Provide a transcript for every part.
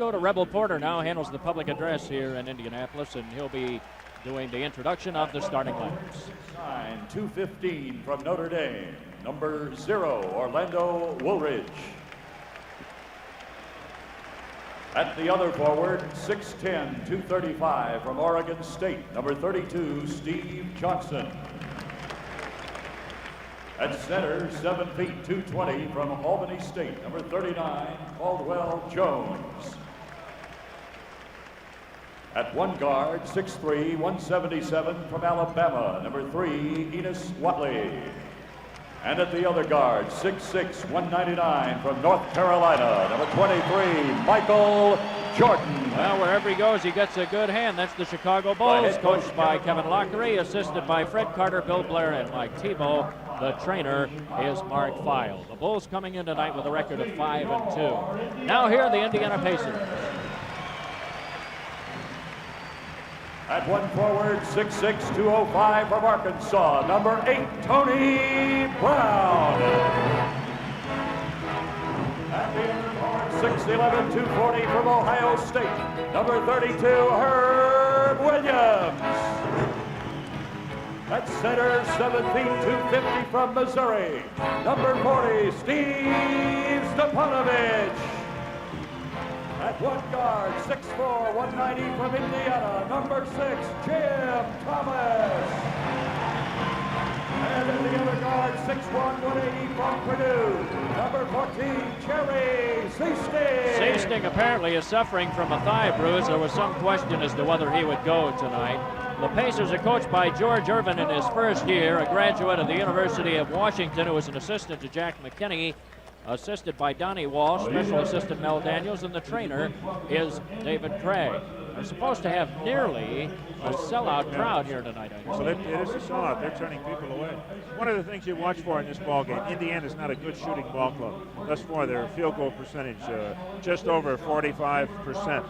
go to Rebel Porter now, handles the public address here in Indianapolis, and he'll be doing the introduction of the starting lineups. 215 from Notre Dame, number 0, Orlando Woolridge. At the other forward, 6'10", 235 from Oregon State, number 32, Steve Johnson. At center, 7 feet, 220 from Albany State, number 39, Caldwell Jones. At one guard, 6'3", 177 from Alabama, number 3, Enos Watley. And at the other guard, 6'6", 199 from North Carolina, number 23, Michael Jordan. Well, wherever he goes, he gets a good hand. That's the Chicago Bulls, coached by Kevin Lockery, assisted by Fred Carter, Bill Blair, and Mike Tebow. The trainer is Mark Feil. The Bulls coming in tonight with a record of 5-2. Now here are the Indiana Pacers. At one forward, 6'6", 205 from Arkansas, number 8, Tony Brown. At the other forward, 6'11", 240 from Ohio State, number 32, Herb Williams. At center, 7 feet, 250 from Missouri, number 40, Steve Stepanovich. At one guard, 6'4", 190 from Indiana, number 6, Jim Thomas. And at the other guard, 6'1", 180 from Purdue, number 14, Jerry Seasting. Seasting apparently is suffering from a thigh bruise. There was some question as to whether he would go tonight. The Pacers are coached by George Irvin in his first year, a graduate of the University of Washington who was an assistant to Jack McKinney, assisted by Donnie Walsh, special assistant Mel Daniels, and the trainer is David Craig. They're supposed to have nearly a sellout crowd here tonight. Well, it is a sellout. They're turning people away. One of the things you watch for in this ball game, Indiana's not a good shooting ball club. Thus far, their field goal percentage just over 45%,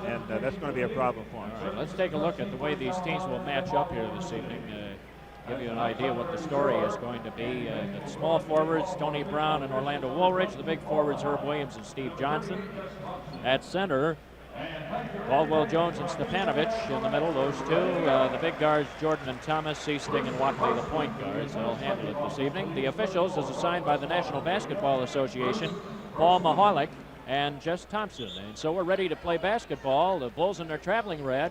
and that's going to be a problem for them. All right, let's take a look at the way these teams will match up here this evening. Give you an idea what the story is going to be. The small forwards, Tony Brown and Orlando Woolridge. The big forwards, Herb Williams and Steve Johnson. At center, Caldwell Jones and Stepanovich in the middle, those two. The big guards, Jordan and Thomas, Seasting and Watley, the point guards. They'll handle it this evening. The officials, as assigned by the National Basketball Association, Paul Mahalik and Jess Thompson. And so we're ready to play basketball. The Bulls in their traveling red.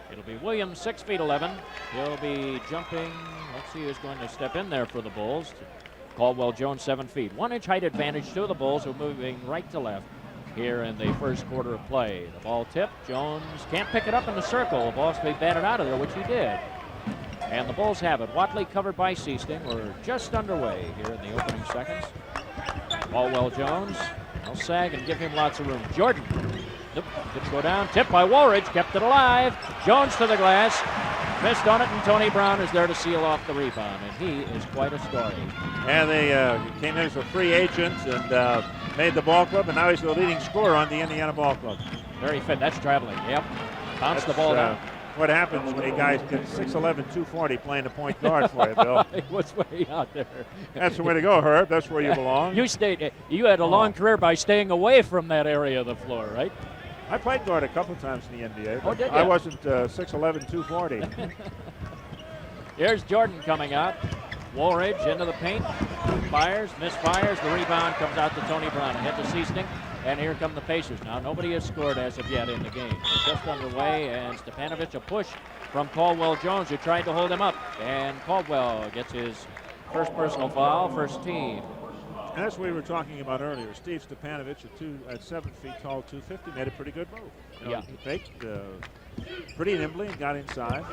It'll be Williams, 6'11". He'll be jumping. Let's see who's going to step in there for the Bulls. Caldwell Jones, 7 feet. 1 inch height advantage to the Bulls, who are moving right to left here in the first quarter of play. The ball tipped. Jones can't pick it up in the circle. The ball's to be batted out of there, which he did. And the Bulls have it. Watley covered by Seasting. We're just underway here in the opening seconds. Caldwell Jones. They'll sag and give him lots of room. Jordan. Didn't go down. Tipped by Woolridge. Kept it alive. Jones to the glass. Missed on it, and Tony Brown is there to seal off the rebound, and he is quite a story. And they came in as a free agent and made the ball club, and now he's the leading scorer on the Indiana ball club. Very fit. That's traveling. Yep. Bounce the ball down. What happens when a guy gets 6'11", 240 playing the point guard for you, Bill? He was way out there. That's the way to go, Herb. That's where you belong. You had a long career by staying away from that area of the floor, right? I played guard a couple times in the NBA, but did you? I wasn't 6'11", 240. Here's Jordan coming out. Woolridge into the paint. Fires, misfires. The rebound comes out to Tony Brown. Ahead to Seasting. And here come the Pacers. Now, nobody has scored as of yet in the game. It's just underway, and Stepanovich, a push from Caldwell Jones, who tried to hold him up. And Caldwell gets his first personal foul, first team. And that's what we were talking about earlier. Steve Stepanovich at 7 feet tall, 250, made a pretty good move. Yeah. He faked pretty nimbly and got inside.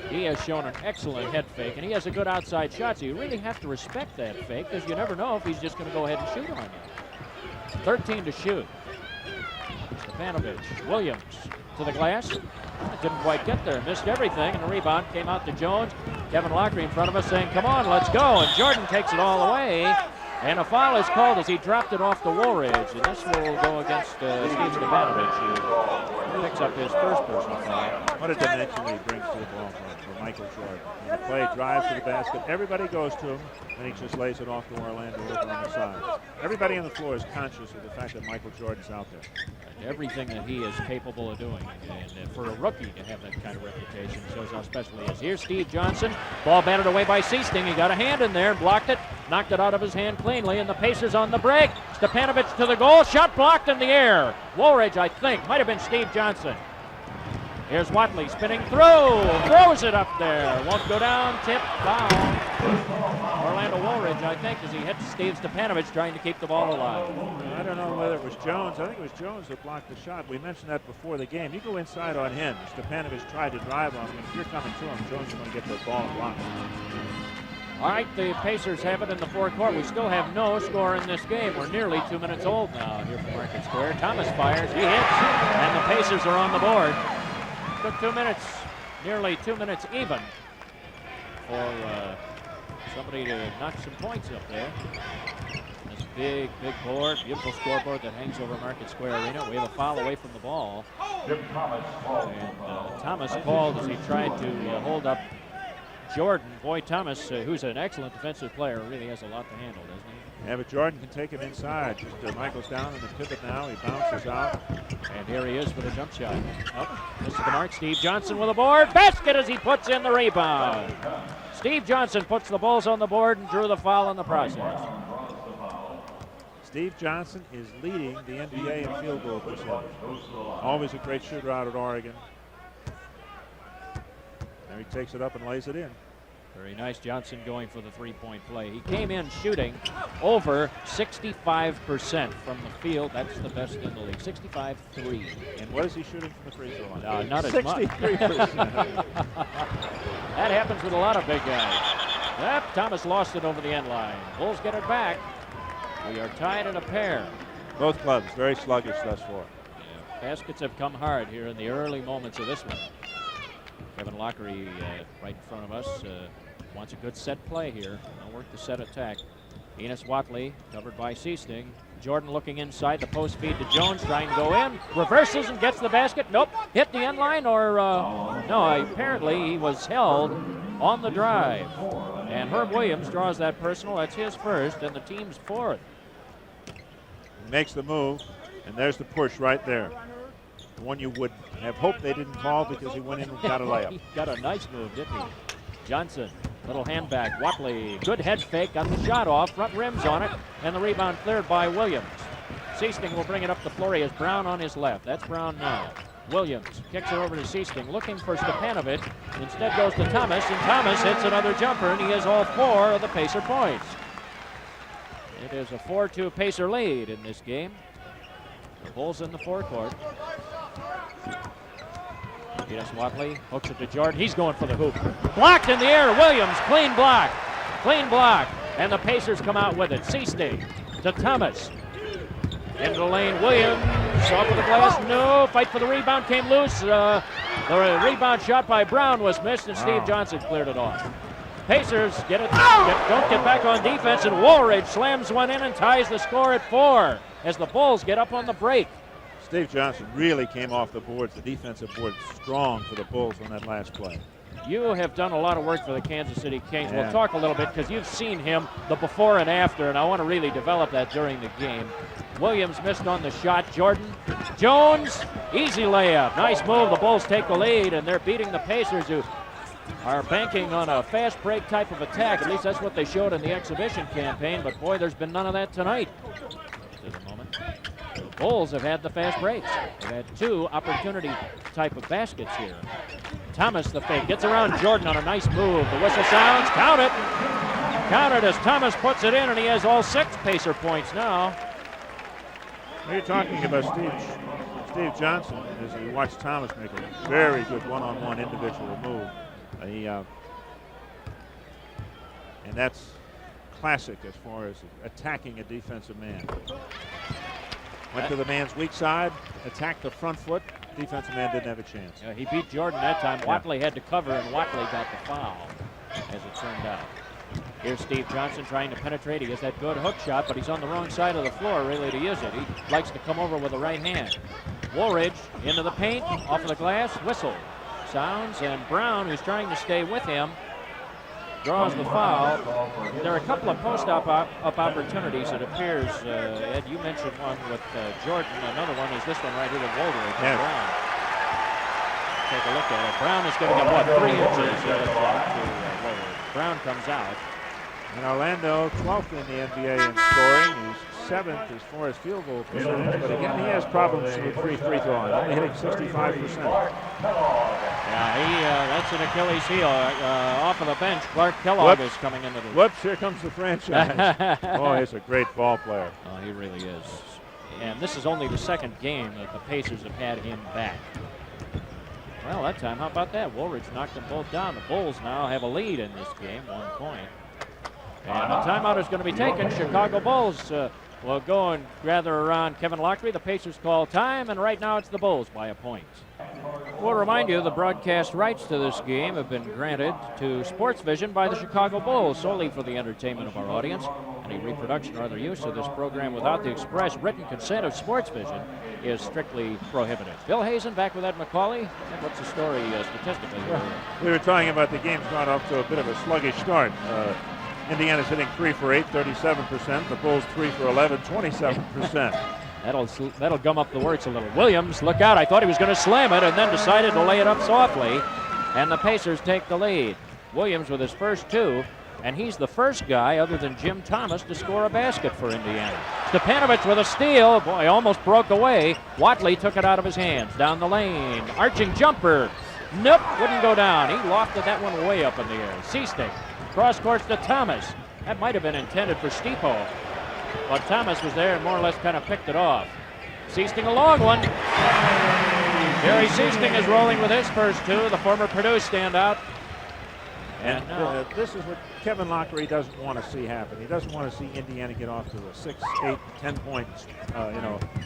He has shown an excellent head fake, and he has a good outside shot, so you really have to respect that fake because you never know if he's just going to go ahead and shoot on you. 13 to shoot. Stepanovich, Williams to the glass. Didn't quite get there, missed everything, and the rebound came out to Jones. Kevin Lockery in front of us saying, come on, let's go. And Jordan takes it all the way. And a foul is called as he dropped it off the Woolridge, and this will go against Steve Stepanovich, who picks up his first personal foul. What a dimension he brings to the ball for Michael Jordan. When the play drives to the basket, everybody goes to him, and he just lays it off to Orlando over on the side. Everybody on the floor is conscious of the fact that Michael Jordan's out there. And everything that he is capable of doing, and for a rookie to have that kind of reputation shows how special he is. Here's Steve Johnson, ball batted away by Seasting. He got a hand in there and blocked it, knocked it out of his hand cleanly, and the Pacers on the break. Stepanovich to the goal, shot blocked in the air. Woolridge, I think, might have been Steve Johnson. Here's Watley spinning through, throws it up there, won't go down, tip, foul. Orlando Woolridge, I think, as he hits Steve Stepanovich trying to keep the ball alive. I don't know whether it was Jones. I think it was Jones that blocked the shot. We mentioned that before the game. You go inside on him. Stepanovich tried to drive on him. If you're coming to him, Jones is going to get the ball and block it. All right, the Pacers have it in the forecourt. We still have no score in this game. We're nearly 2 minutes old now here from Market Square. Thomas fires, he hits, and the Pacers are on the board. Took 2 minutes, nearly 2 minutes even for somebody to knock some points up there. This big board, beautiful scoreboard that hangs over Market Square Arena. We have a foul away from the ball. And Thomas called as he tried to hold up Jordan. Boy, Thomas, who's an excellent defensive player, really has a lot to handle, doesn't he? Yeah, but Jordan can take him inside. Just Michael's down in the pivot now. He bounces out. And here he is for the jump shot. This is the mark. Steve Johnson with a board. Basket as he puts in the rebound. Steve Johnson puts the Bulls on the board and drew the foul in the process. Steve Johnson is leading the NBA in field goal percentage. Always a great shooter out at Oregon. There he takes it up and lays it in. Very nice. Johnson going for the three-point play. He came in shooting over 65% from the field. That's the best in the league. 65-3. And what is he shooting from the free throw line? Not as much. 63%. That happens with a lot of big guys. Yep, Thomas lost it over the end line. Bulls get it back. We are tied at a pair. Both clubs very sluggish thus far. Yeah, baskets have come hard here in the early moments of this one. Kevin Lockery right in front of us wants a good set play here. They'll work the set attack. Enos Watley covered by Seasting. Jordan looking inside the post feed to Jones, trying to go in. Reverses and gets the basket. Nope. Hit the end line or no, apparently he was held on the drive. And Herb Williams draws that personal. That's his first and the team's fourth. Makes the move, and there's the push right there. The one you would have hoped they didn't call because he went in and got a layup. He got a nice move, didn't he? Johnson, little hand back. Watley, good head fake, got the shot off, front rims on it, and the rebound cleared by Williams. Seasting will bring it up the floor. He has Brown on his left. That's Brown now. Williams kicks it over to Seasting, looking for Stepanovich. Instead goes to Thomas, and Thomas hits another jumper, and he has all 4 of the Pacer points. It is a 4-2 Pacer lead in this game. The Bulls in the forecourt. Enos Watley hooks it to Jordan. He's going for the hoop. Blocked in the air. Williams, clean block. Clean block. And the Pacers come out with it. Seasting to Thomas. Into the lane. Williams off of the glass. No. Fight for the rebound. Came loose. The rebound shot by Brown was missed, and Steve Johnson cleared it off. Pacers don't get back on defense, and Woolridge slams one in and ties the score at 4 as the Bulls get up on the break. Steve Johnson really came off the boards, the defensive board, strong for the Bulls on that last play. You have done a lot of work for the Kansas City Kings. Yeah. We'll talk a little bit because you've seen him, the before and after, and I want to really develop that during the game. Williams missed on the shot. Jordan. Jones, easy layup. Nice move. The Bulls take the lead, and they're beating the Pacers, who are banking on a fast break type of attack. At least that's what they showed in the exhibition campaign, but boy, there's been none of that tonight. To the moment. The Bulls have had the fast breaks. They've had 2 opportunity type of baskets here. Thomas, the fake, gets around Jordan on a nice move. The whistle sounds. Count it. Count it as Thomas puts it in, and he has all 6 Pacer points now. You're talking about Steve Johnson as you watch Thomas make a very good one-on-one individual move. And that's classic as far as attacking a defensive man. Went to the man's weak side, attacked the front foot. Defensive man didn't have a chance. Yeah, he beat Jordan that time. Watley had to cover, and Watley got the foul, as it turned out. Here's Steve Johnson trying to penetrate. He has that good hook shot, but he's on the wrong side of the floor really to use it. He likes to come over with the right hand. Woolridge into the paint, off of the glass, whistle. Sounds, and Brown, who's trying to stay with him, draws the foul. There are a couple of post-up opportunities, it appears. Ed, you mentioned one with Jordan. Another one is this one right here with Woolridge. Yes. Brown. Take a look at it. Brown is giving him, what, 3 inches to Woolridge. Brown comes out. And Orlando, 12th in the NBA in scoring. He's 7th as far as field goal percentage, but again, he has problems with free throw line, only hitting 65%. Yeah, that's an Achilles heel. Off of the bench, Clark Kellogg is coming into the... Whoops, here comes the franchise. Oh, he's a great ball player. Oh, he really is. And this is only the second game that the Pacers have had him back. Well, that time, how about that? Woolridge knocked them both down. The Bulls now have a lead in this game, 1 point. And a timeout is going to be taken. Chicago Bulls will go and gather around Kevin Lockery. The Pacers call time, and right now it's the Bulls by a point. We'll remind you the broadcast rights to this game have been granted to Sports Vision by the Chicago Bulls solely for the entertainment of our audience. Any reproduction or other use of this program without the express written consent of Sports Vision is strictly prohibited. Bill Hazen back with Ed McCauley. And what's the story statistically? We were talking about the game's gone off to a bit of a sluggish start. Indiana's hitting 3 for 8, 37%. The Bulls 3 for 11, 27%. That'll gum up the works a little. Williams, look out. I thought he was going to slam it and then decided to lay it up softly. And the Pacers take the lead. Williams with his first 2. And he's the first guy other than Jim Thomas to score a basket for Indiana. Stepanovic with a steal. Boy, almost broke away. Watley took it out of his hands. Down the lane. Arching jumper. Nope, wouldn't go down. He lofted that one way up in the air. Seastick. Cross courts to Thomas. That might have been intended for Stipo. But Thomas was there and more or less kind of picked it off. Seasting a long one. Jerry Seasting is rolling with his first 2. The former Purdue standout. And this is what Kevin Lockery doesn't want to see happen. He doesn't want to see Indiana get off to a 6, 8, 10-point,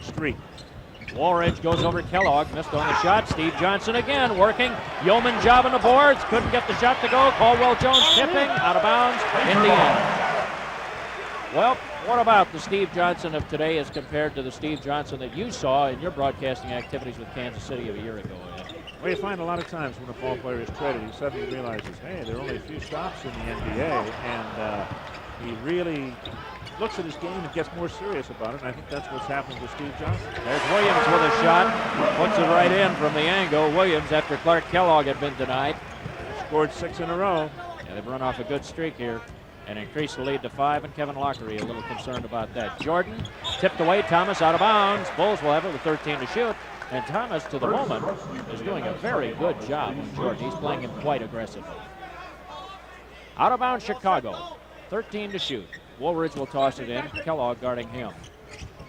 streak. Woolridge goes over Kellogg, missed on the shot. Steve Johnson again working. Yeoman job on the boards, couldn't get the shot to go. Caldwell Jones tipping, out of bounds, Indiana. Well, what about the Steve Johnson of today as compared to the Steve Johnson that you saw in your broadcasting activities with Kansas City a year ago? Well, you find a lot of times when a ball player is traded, he suddenly realizes, hey, there are only a few stops in the NBA, and he really looks at his game and gets more serious about it, and I think that's what's happened with Steve Johnson. There's Williams with a shot, puts it right in from the angle. Williams, after Clark Kellogg had been denied. Scored 6 in a row. Yeah, they've run off a good streak here and increased the lead to 5, and Kevin Lockery a little concerned about that. Jordan tipped away, Thomas out of bounds. Bulls will have it with 13 to shoot. And Thomas, to the moment, is doing a very good job with Jordan. He's playing him quite aggressively. Out of bounds, Chicago. 13 to shoot. Woolridge will toss it in. Kellogg guarding him.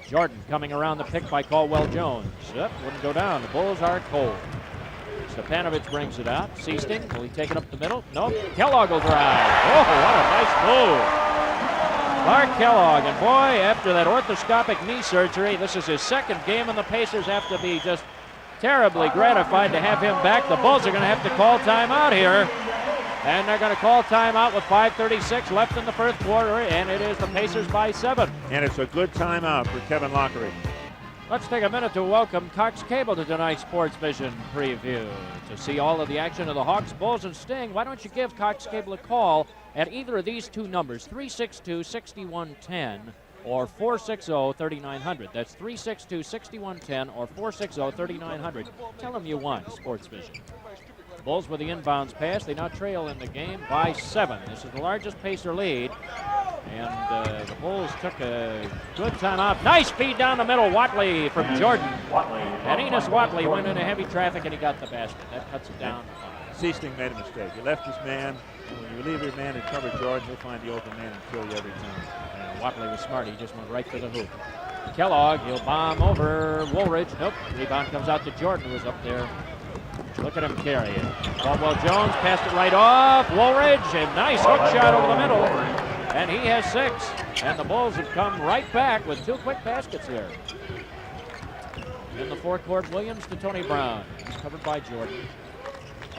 Jordan coming around the pick by Caldwell Jones. Yep, wouldn't go down. The Bulls are cold. Stepanovic brings it out. Seasting, will he take it up the middle? Nope. Kellogg will drive. Oh, what a nice move. Clark Kellogg, and boy, after that orthoscopic knee surgery, this is his second game, and the Pacers have to be just terribly gratified to have him back. The Bulls are going to have to call timeout here, and they're going to call timeout with 5:36 left in the first quarter, and it is the Pacers by 7. And it's a good timeout for Kevin Lockery. Let's take a minute to welcome Cox Cable to tonight's Sports Vision preview. To see all of the action of the Hawks, Bulls, and Sting, why don't you give Cox Cable a call at either of these 2 numbers, 362-6110 or 460-3900. That's 362-6110 or 460-3900. Tell them you want Sports Vision. Bulls with the inbounds pass. They now trail in the game by 7. This is the largest Pacer lead. And the Bulls took a good timeout. Nice feed down the middle. Watley from Jordan. And Enos Watley went into heavy traffic and he got the basket. That cuts it down. Seasting made a mistake. He left his man. When you leave your man and cover Jordan, he'll find the open man and kill you every time. And Watley was smart. He just went right to the hoop. Kellogg, he'll bomb over Woolridge. Nope. Rebound comes out to Jordan, who was up there. Look at him carry it. Caldwell Jones passed it right off. Woolridge, a nice hook shot over the middle. And he has 6. And the Bulls have come right back with 2 quick baskets here. In the forecourt, Williams to Tony Brown. He's covered by Jordan.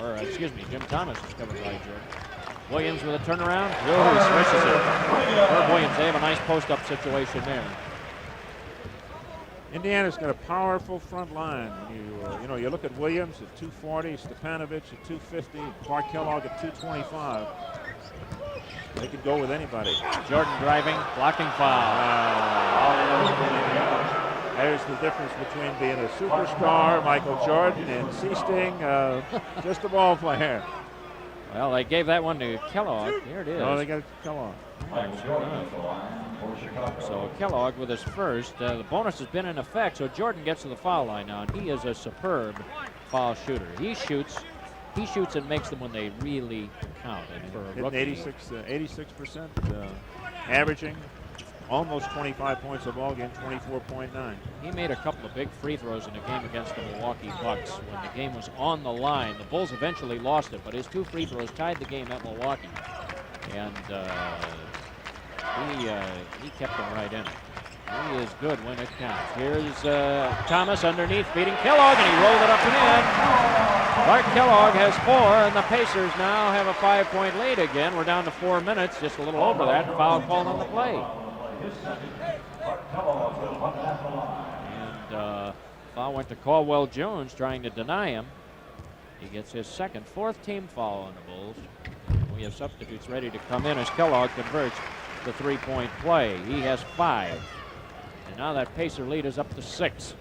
Or, excuse me, Jim Thomas is covered by Jordan. Williams with a turnaround. Oh, he swishes it. Herb Williams, they have a nice post-up situation there. Indiana's got a powerful front line. You look at Williams at 240, Stepanovic at 250, Clark Kellogg at 225. They could go with anybody. Jordan driving, blocking foul. There's the difference between being a superstar, Michael Jordan, and Seasting, just a ball player. Well, they gave that one to Kellogg. There it is. Oh, they got it to Kellogg. So Kellogg with his first. The bonus has been in effect, so Jordan gets to the foul line now, and he is a superb foul shooter. He shoots and makes them when they really count. And for a rookie, 86%, averaging almost 25 points a ball game, 24.9. he made a couple of big free throws in the game against the Milwaukee Bucks when the game was on the line. The Bulls eventually lost it, but his 2 free throws tied the game at Milwaukee. And he kept them right in it. He is good when it counts. Here's Thomas underneath, beating Kellogg, and he rolled it up and in. Clark Kellogg has 4, and the Pacers now have a 5-point lead again. We're down to 4 minutes, just a little over that. Foul called on the play. And foul went to Caldwell Jones, trying to deny him. He gets his second, 4th team foul on the Bulls. We have substitutes ready to come in as Kellogg converts the 3-point play. He has 5. And now that Pacer lead is up to 6.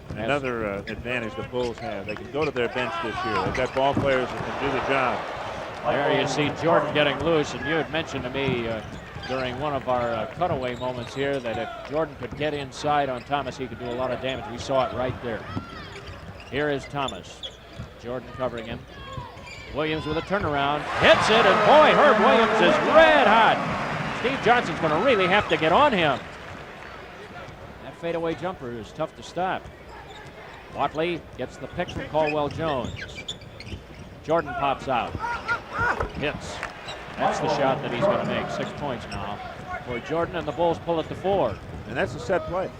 Another advantage the Bulls have. They can go to their bench this year. They've got ball players that can do the job. There you see Jordan getting loose, and you had mentioned to me during one of our cutaway moments here that if Jordan could get inside on Thomas, he could do a lot of damage. We saw it right there. Here is Thomas. Jordan covering him. Williams with a turnaround, hits it, and boy, Herb Williams is red hot. Steve Johnson's going to really have to get on him. That fadeaway jumper is tough to stop. Watley gets the pick from Caldwell Jones. Jordan pops out, hits. That's the shot that he's going to make. 6 points now for Jordan, and the Bulls pull it to 4. And that's a set play.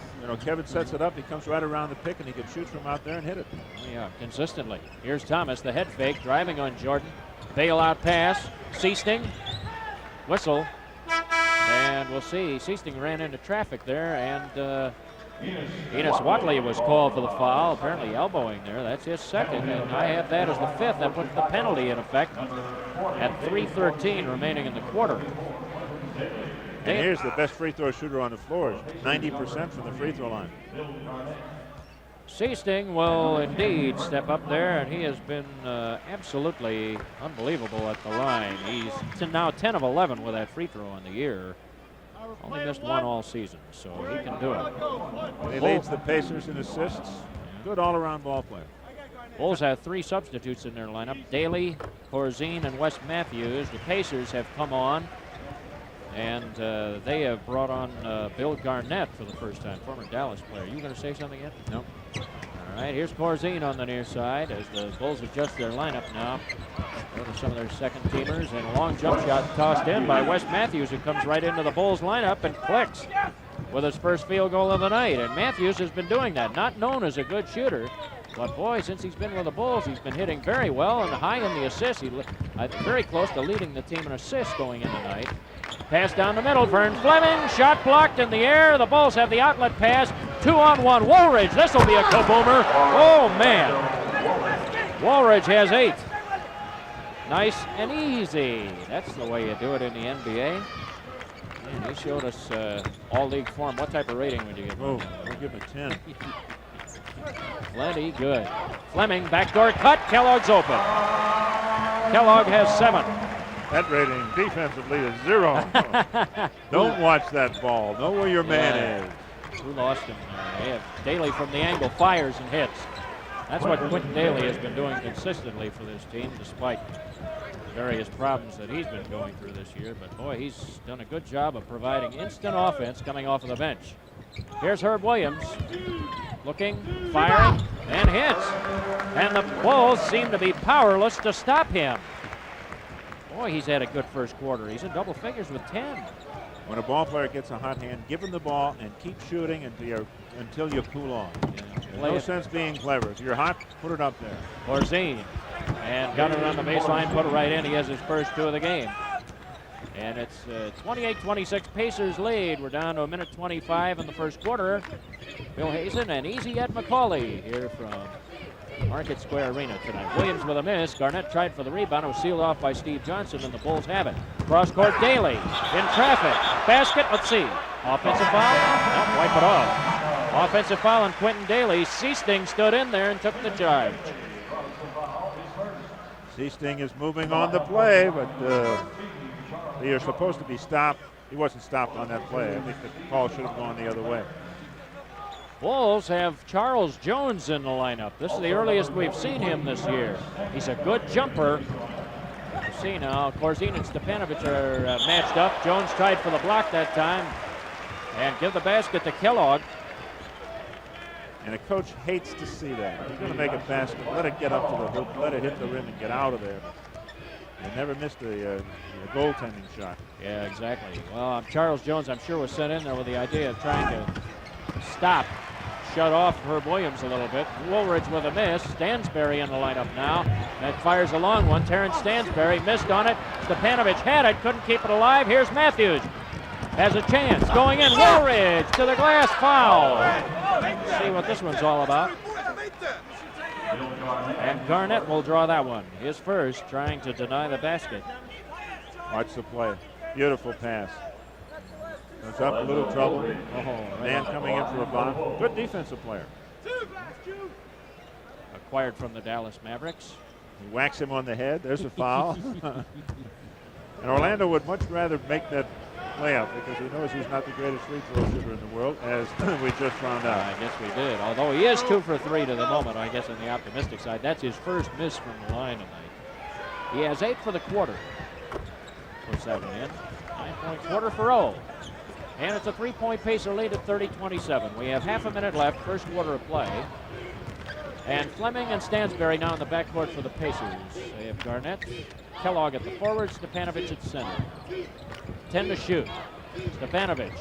Kevin sets it up, he comes right around the pick, and he can shoot from out there and hit it. Yeah, consistently. Here's Thomas, the head fake, driving on Jordan. Bailout pass, Seasting, whistle, and we'll see. Seasting ran into traffic there, and Enos Watley was called for the foul, apparently elbowing there. That's his second, and I have that as the 5th. That puts the penalty in effect at 3:13 remaining in the quarter. And here's the best free throw shooter on the floor, 90% from the free throw line. Seasting will indeed step up there, and he has been absolutely unbelievable at the line. He's now 10 of 11 with that free throw on the year. Only missed 1 all season, so he can do it. And he leads the Pacers in assists. Good all-around ball player. Bulls have 3 substitutes in their lineup, Daly, Corzine, and Wes Matthews. The Pacers have come on, and they have brought on Bill Garnett for the first time, former Dallas player. You going to say something yet? No. All right, here's Corzine on the near side as the Bulls adjust their lineup now. Go to some of their second teamers, and a long jump shot tossed in by Wes Matthews, who comes right into the Bulls lineup and clicks with his first field goal of the night. And Matthews has been doing that, not known as a good shooter, but boy, since he's been with the Bulls, he's been hitting very well and high in the assists. He's very close to leading the team in assists going in tonight. Pass down the middle, Vern Fleming, shot blocked in the air. The Bulls have the outlet pass, 2-on-1. Woolridge, this will be a kaboomer. Oh man, Woolridge has 8. Nice and easy. That's the way you do it in the NBA. Man, he showed us all-league form. What type of rating would you give him? Oh, I'll give him a 10. Plenty good. Fleming, backdoor cut. Kellogg's open. Kellogg has 7. That rating defensively is 0. Don't watch that ball. Know where your man is. Who lost him there? They have Daly from the angle, fires and hits. That's what Quentin Daly has been doing consistently for this team, despite various problems that he's been going through this year. But boy, he's done a good job of providing instant offense coming off of the bench. Here's Herb Williams, looking, firing, and hits. And the Bulls seem to be powerless to stop him. Boy, he's had a good first quarter. He's in double figures with 10. When a ball player gets a hot hand, give him the ball and keep shooting until you cool off. Yeah, There's no sense being clever. If you're hot, put it up there. Corzine, and got it on the baseline, put it right in. He has his first 2 of the game. And it's 28-26 Pacers lead. We're down to 1:25 in the first quarter. Bill Hazen and Easy Ed McCauley here from Market Square Arena tonight. Williams with a miss. Garnett tried for the rebound. It was sealed off by Steve Johnson, and the Bulls have it. Cross court, Daly in traffic. Basket, let's see. Offensive foul? No, wipe it off. Offensive foul on Quentin Daly. Seasting stood in there and took the charge. Seasting is moving on the play, but you're supposed to be stopped. He wasn't stopped on that play. I think the call should have gone the other way. Bulls have Charles Jones in the lineup. This is the earliest we've seen him this year. He's a good jumper. You see now, Corzine and Stepanovic are matched up. Jones tried for the block that time and give the basket to Kellogg. And a coach hates to see that. If he's going to make a basket, let it get up to the hoop, let it hit the rim and get out of there. They never missed a goaltending shot. Yeah, exactly. Well, Charles Jones, I'm sure, was sent in there with the idea of trying to shut off Herb Williams a little bit. Woolridge with a miss. Stansberry in the lineup now. That fires a long one. Terrence Stansberry missed on it. Stepanovic had it, couldn't keep it alive. Here's Matthews. Has a chance. Going in. Woolridge to the glass, foul. Let's see what this one's all about. And Garnett will draw that one. His first, trying to deny the basket. Watch the play. Beautiful pass. It's up, a little trouble. Man coming in for a block. Good defensive player. Acquired from the Dallas Mavericks. He whacks him on the head. There's a foul. And Orlando would much rather make that layup because he knows he's not the greatest free throw shooter in the world, as we just found out. I guess we did. Although he is 2 for 3 to the moment, I guess on the optimistic side. That's his first miss from the line tonight. He has 8 for the quarter. Puts that one in. 9-point quarter for O. And it's a 3-point Pacer lead at 30-27. We have half a minute left, first quarter of play. And Fleming and Stansberry now in the backcourt for the Pacers. They have Garnett, Kellogg at the forward, Stepanovic at center. 10 to shoot. Stepanovic.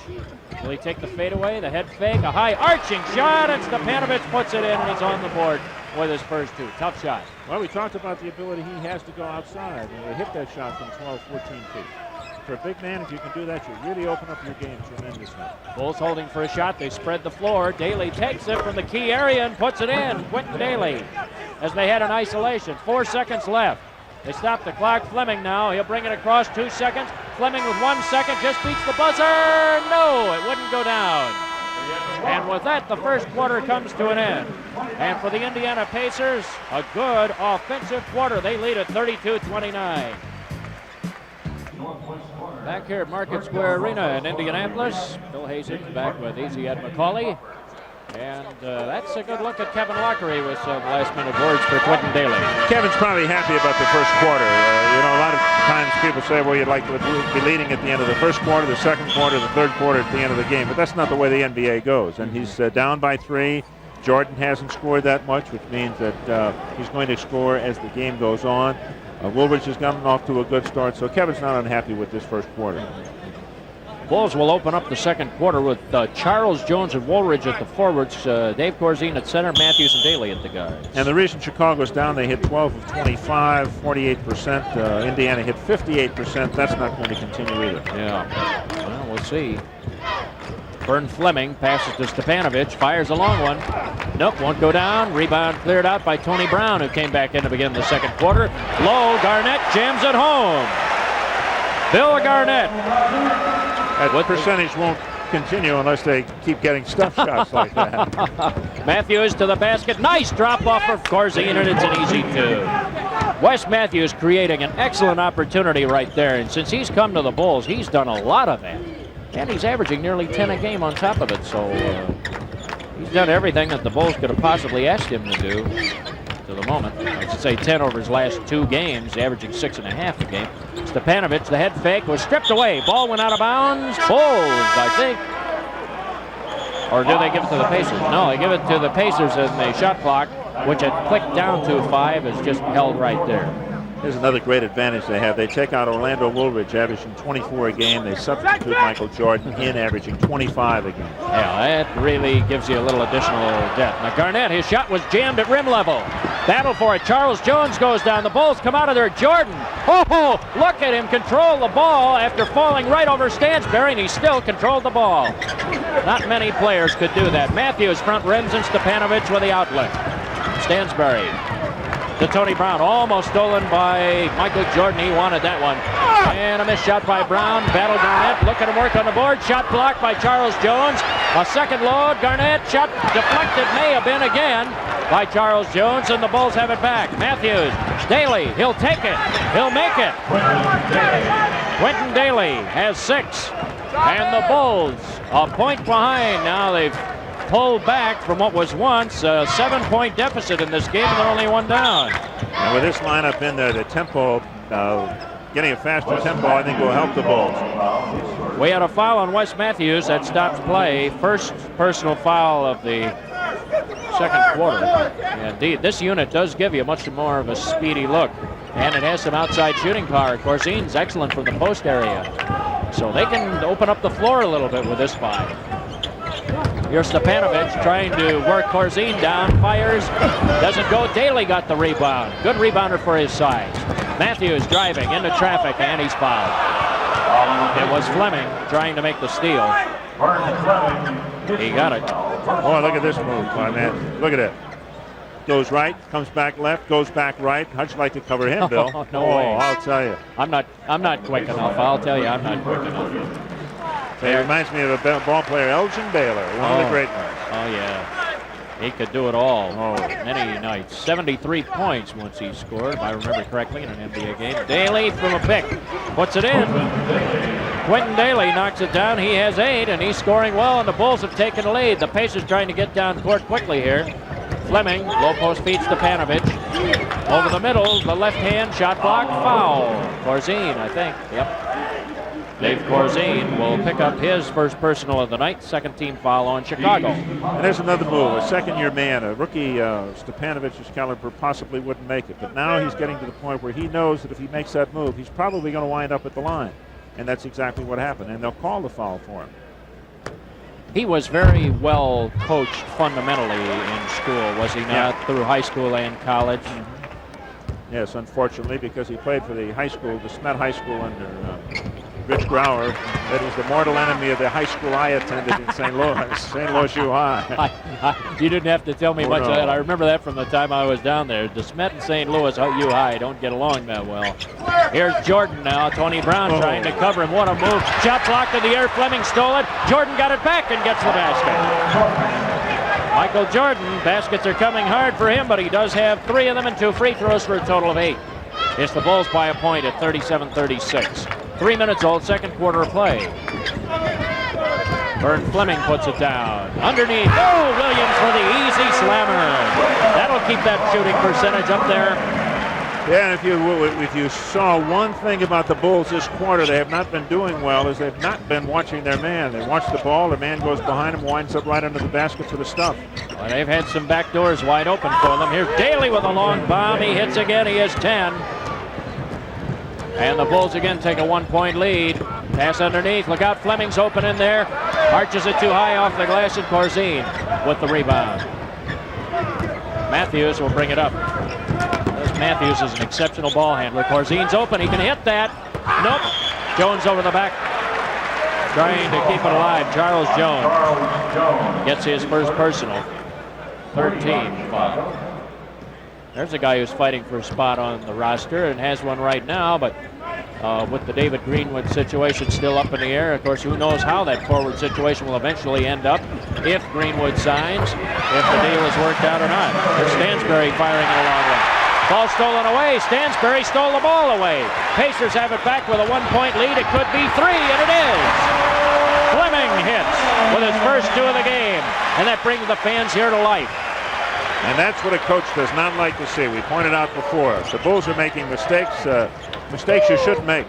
Will he take the fadeaway? The head fake, a high arching shot, and Stepanovic puts it in, and he's on the board with his first 2. Tough shot. Well, we talked about the ability he has to go outside and hit that shot from 12, 14 feet. For a big man, if you can do that, you really open up your game tremendously. Bulls holding for a shot. They spread the floor. Daly takes it from the key area and puts it in. Quentin Daly, as they had an isolation. 4 seconds left. They stop the clock. Fleming now. He'll bring it across. 2 seconds. Fleming with 1 second just beats the buzzer. No, it wouldn't go down. And with that, the first quarter comes to an end. And for the Indiana Pacers, a good offensive quarter. They lead at 32-29. Back here at Market Square Arena in Indianapolis, Bill Hazen back with Easy Ed McCauley. And that's a good look at Kevin Lockery with some last-minute words for Quentin Daly. Kevin's probably happy about the first quarter. A lot of times people say, well, you'd like to be leading at the end of the first quarter, the second quarter, the third quarter at the end of the game. But that's not the way the NBA goes. And he's down by 3. Jordan hasn't scored that much, which means that he's going to score as the game goes on. Woolridge has gotten off to a good start, so Kevin's not unhappy with this first quarter. Bulls will open up the second quarter with Charles Jones and Woolridge at the forwards, Dave Corzine at center, Matthews and Daly at the guards. And the reason Chicago's down, they hit 12 of 25, 48%. Indiana hit 58%. That's not going to continue either. Yeah, well, we'll see. Vern Fleming passes to Stepanovic, fires a long one. Nope, won't go down. Rebound cleared out by Tony Brown, who came back in to begin the second quarter. Low, Garnett jams it home. Bill Garnett. That percentage won't continue unless they keep getting stuff shots like that. Matthews to the basket. Nice drop off for Corzine, and it's an easy 2. Wes Matthews creating an excellent opportunity right there, and since he's come to the Bulls, he's done a lot of that. And he's averaging nearly 10 a game on top of it, so he's done everything that the Bulls could have possibly asked him to do to the moment. I should say 10 over his last 2 games, averaging 6.5 a game. Stepanovic, the head fake, was stripped away. Ball went out of bounds. Bulls, I think. Or do they give it to the Pacers? No, they give it to the Pacers, and the shot clock, which had clicked down to 5, is just held right there. Here's another great advantage they have. They take out Orlando Woolridge, averaging 24 a game. They substitute Michael Jordan in, averaging 25 a game. Yeah, that really gives you a little additional depth. Now Garnett, his shot was jammed at rim level. Battle for it. Charles Jones goes down. The Bulls come out of there. Jordan. Oh, look at him control the ball after falling right over Stansberry, and he still controlled the ball. Not many players could do that. Matthews front rims and Stepanovic with the outlet. Stansberry to Tony Brown. Almost stolen by Michael Jordan. He wanted that one. And a missed shot by Brown. Battle Garnett. Look at him work on the board. Shot blocked by Charles Jones. A second load. Garnett shot deflected. May have been again by Charles Jones, and the Bulls have it back. Matthews. Daly. He'll take it. He'll make it. Quentin Daly has 6. And the Bulls a point behind. Now they've pulled back from what was once a 7-point deficit in this game, and they're only 1 down. And with this lineup in there, the tempo, getting a faster tempo, I think will help the Bulls. We had a foul on Wes Matthews that stops play. First personal foul of the second quarter. Indeed, this unit does give you much more of a speedy look, and it has some outside shooting power. Corzine's excellent from the post area, so they can open up the floor a little bit with this 5. Here's Stepanovic trying to work Corzine down, fires, doesn't go. Daly got the rebound. Good rebounder for his size. Matthews driving into traffic, and he's fouled. It was Fleming trying to make the steal. He got it. Oh, look at this move, my man. Look at it. Goes right, comes back left, goes back right. How'd you like to cover him, Bill? No way. I'll tell you. I'm not quick enough. I'll tell you, I'm not quick enough. It reminds me of a ball player, Elgin Baylor, one of the great ones. Oh, yeah. He could do it all many nights. 73 points once he scored, if I remember correctly, in an NBA game. Daly from a pick. Puts it in. Quentin Daly knocks it down. He has 8, and he's scoring well, and the Bulls have taken the lead. The Pacers trying to get down court quickly here. Fleming, low post feed Stepanovic. Over the middle, the left hand, shot block, foul. Corzine, I think. Yep. Dave Corzine will pick up his first personal of the night, second team foul on Chicago. And there's another move, a second-year man, a rookie Stepanovic's caliber possibly wouldn't make it, but now he's getting to the point where he knows that if he makes that move, he's probably going to wind up at the line, and that's exactly what happened, and they'll call the foul for him. He was very well coached fundamentally in school, was he not? Yeah. Through high school and college. Yes, unfortunately, because he played for the high school, the Smet High School under Rich Grauer. That is the mortal enemy of the high school I attended in St. Louis, St. Louis U High. You didn't have to tell me much of that. I remember that from the time I was down there. The Smet and St. Louis U High don't get along that well. Here's Jordan now. Tony Brown trying to cover him. What a move. Shot blocked in the air. Fleming stole it. Jordan got it back and gets the basket. Michael Jordan, baskets are coming hard for him, but he does have 3 of them and 2 free throws for a total of 8. It's the Bulls by a point at 37-36. 3 minutes old, second quarter of play. Vern Fleming puts it down. Underneath, Williams for the easy slammer. That'll keep that shooting percentage up there. Yeah, and if you saw one thing about the Bulls this quarter, they have not been doing well, is they've not been watching their man. They watch the ball, their man goes behind him, winds up right under the basket for the stuff. Well, they've had some back doors wide open for them. Here's Daly with a long bomb. He hits again. He has 10. And the Bulls again take a 1-point lead. Pass underneath. Look out, Fleming's open in there. Arches it too high off the glass, and Corzine with the rebound. Matthews will bring it up. Matthews is an exceptional ball handler. Corzine's open. He can hit that. Nope. Jones over the back. Trying to keep it alive. Charles Jones gets his first personal. 13 foul. There's a guy who's fighting for a spot on the roster and has one right now, but with the David Greenwood situation still up in the air, of course, who knows how that forward situation will eventually end up if Greenwood signs, if the deal is worked out or not. There's Stansberry firing it a long way. Ball stolen away. Stansberry stole the ball away. Pacers have it back with a 1-point lead. It could be 3, and it is. Fleming hits with his first 2 of the game, and that brings the fans here to life. And that's what a coach does not like to see. We pointed out before, the Bulls are making mistakes, mistakes you shouldn't make.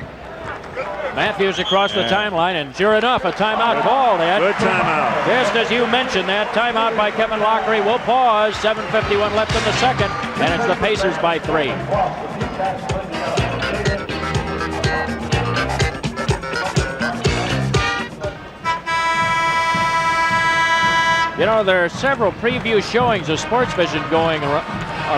Matthews across the timeline, and sure enough, a timeout called. Good timeout. Just as you mentioned, that timeout by Kevin Lockery will pause. 7:51 left in the second, and it's the Pacers by 3. You know, there are several preview showings of Sports Vision going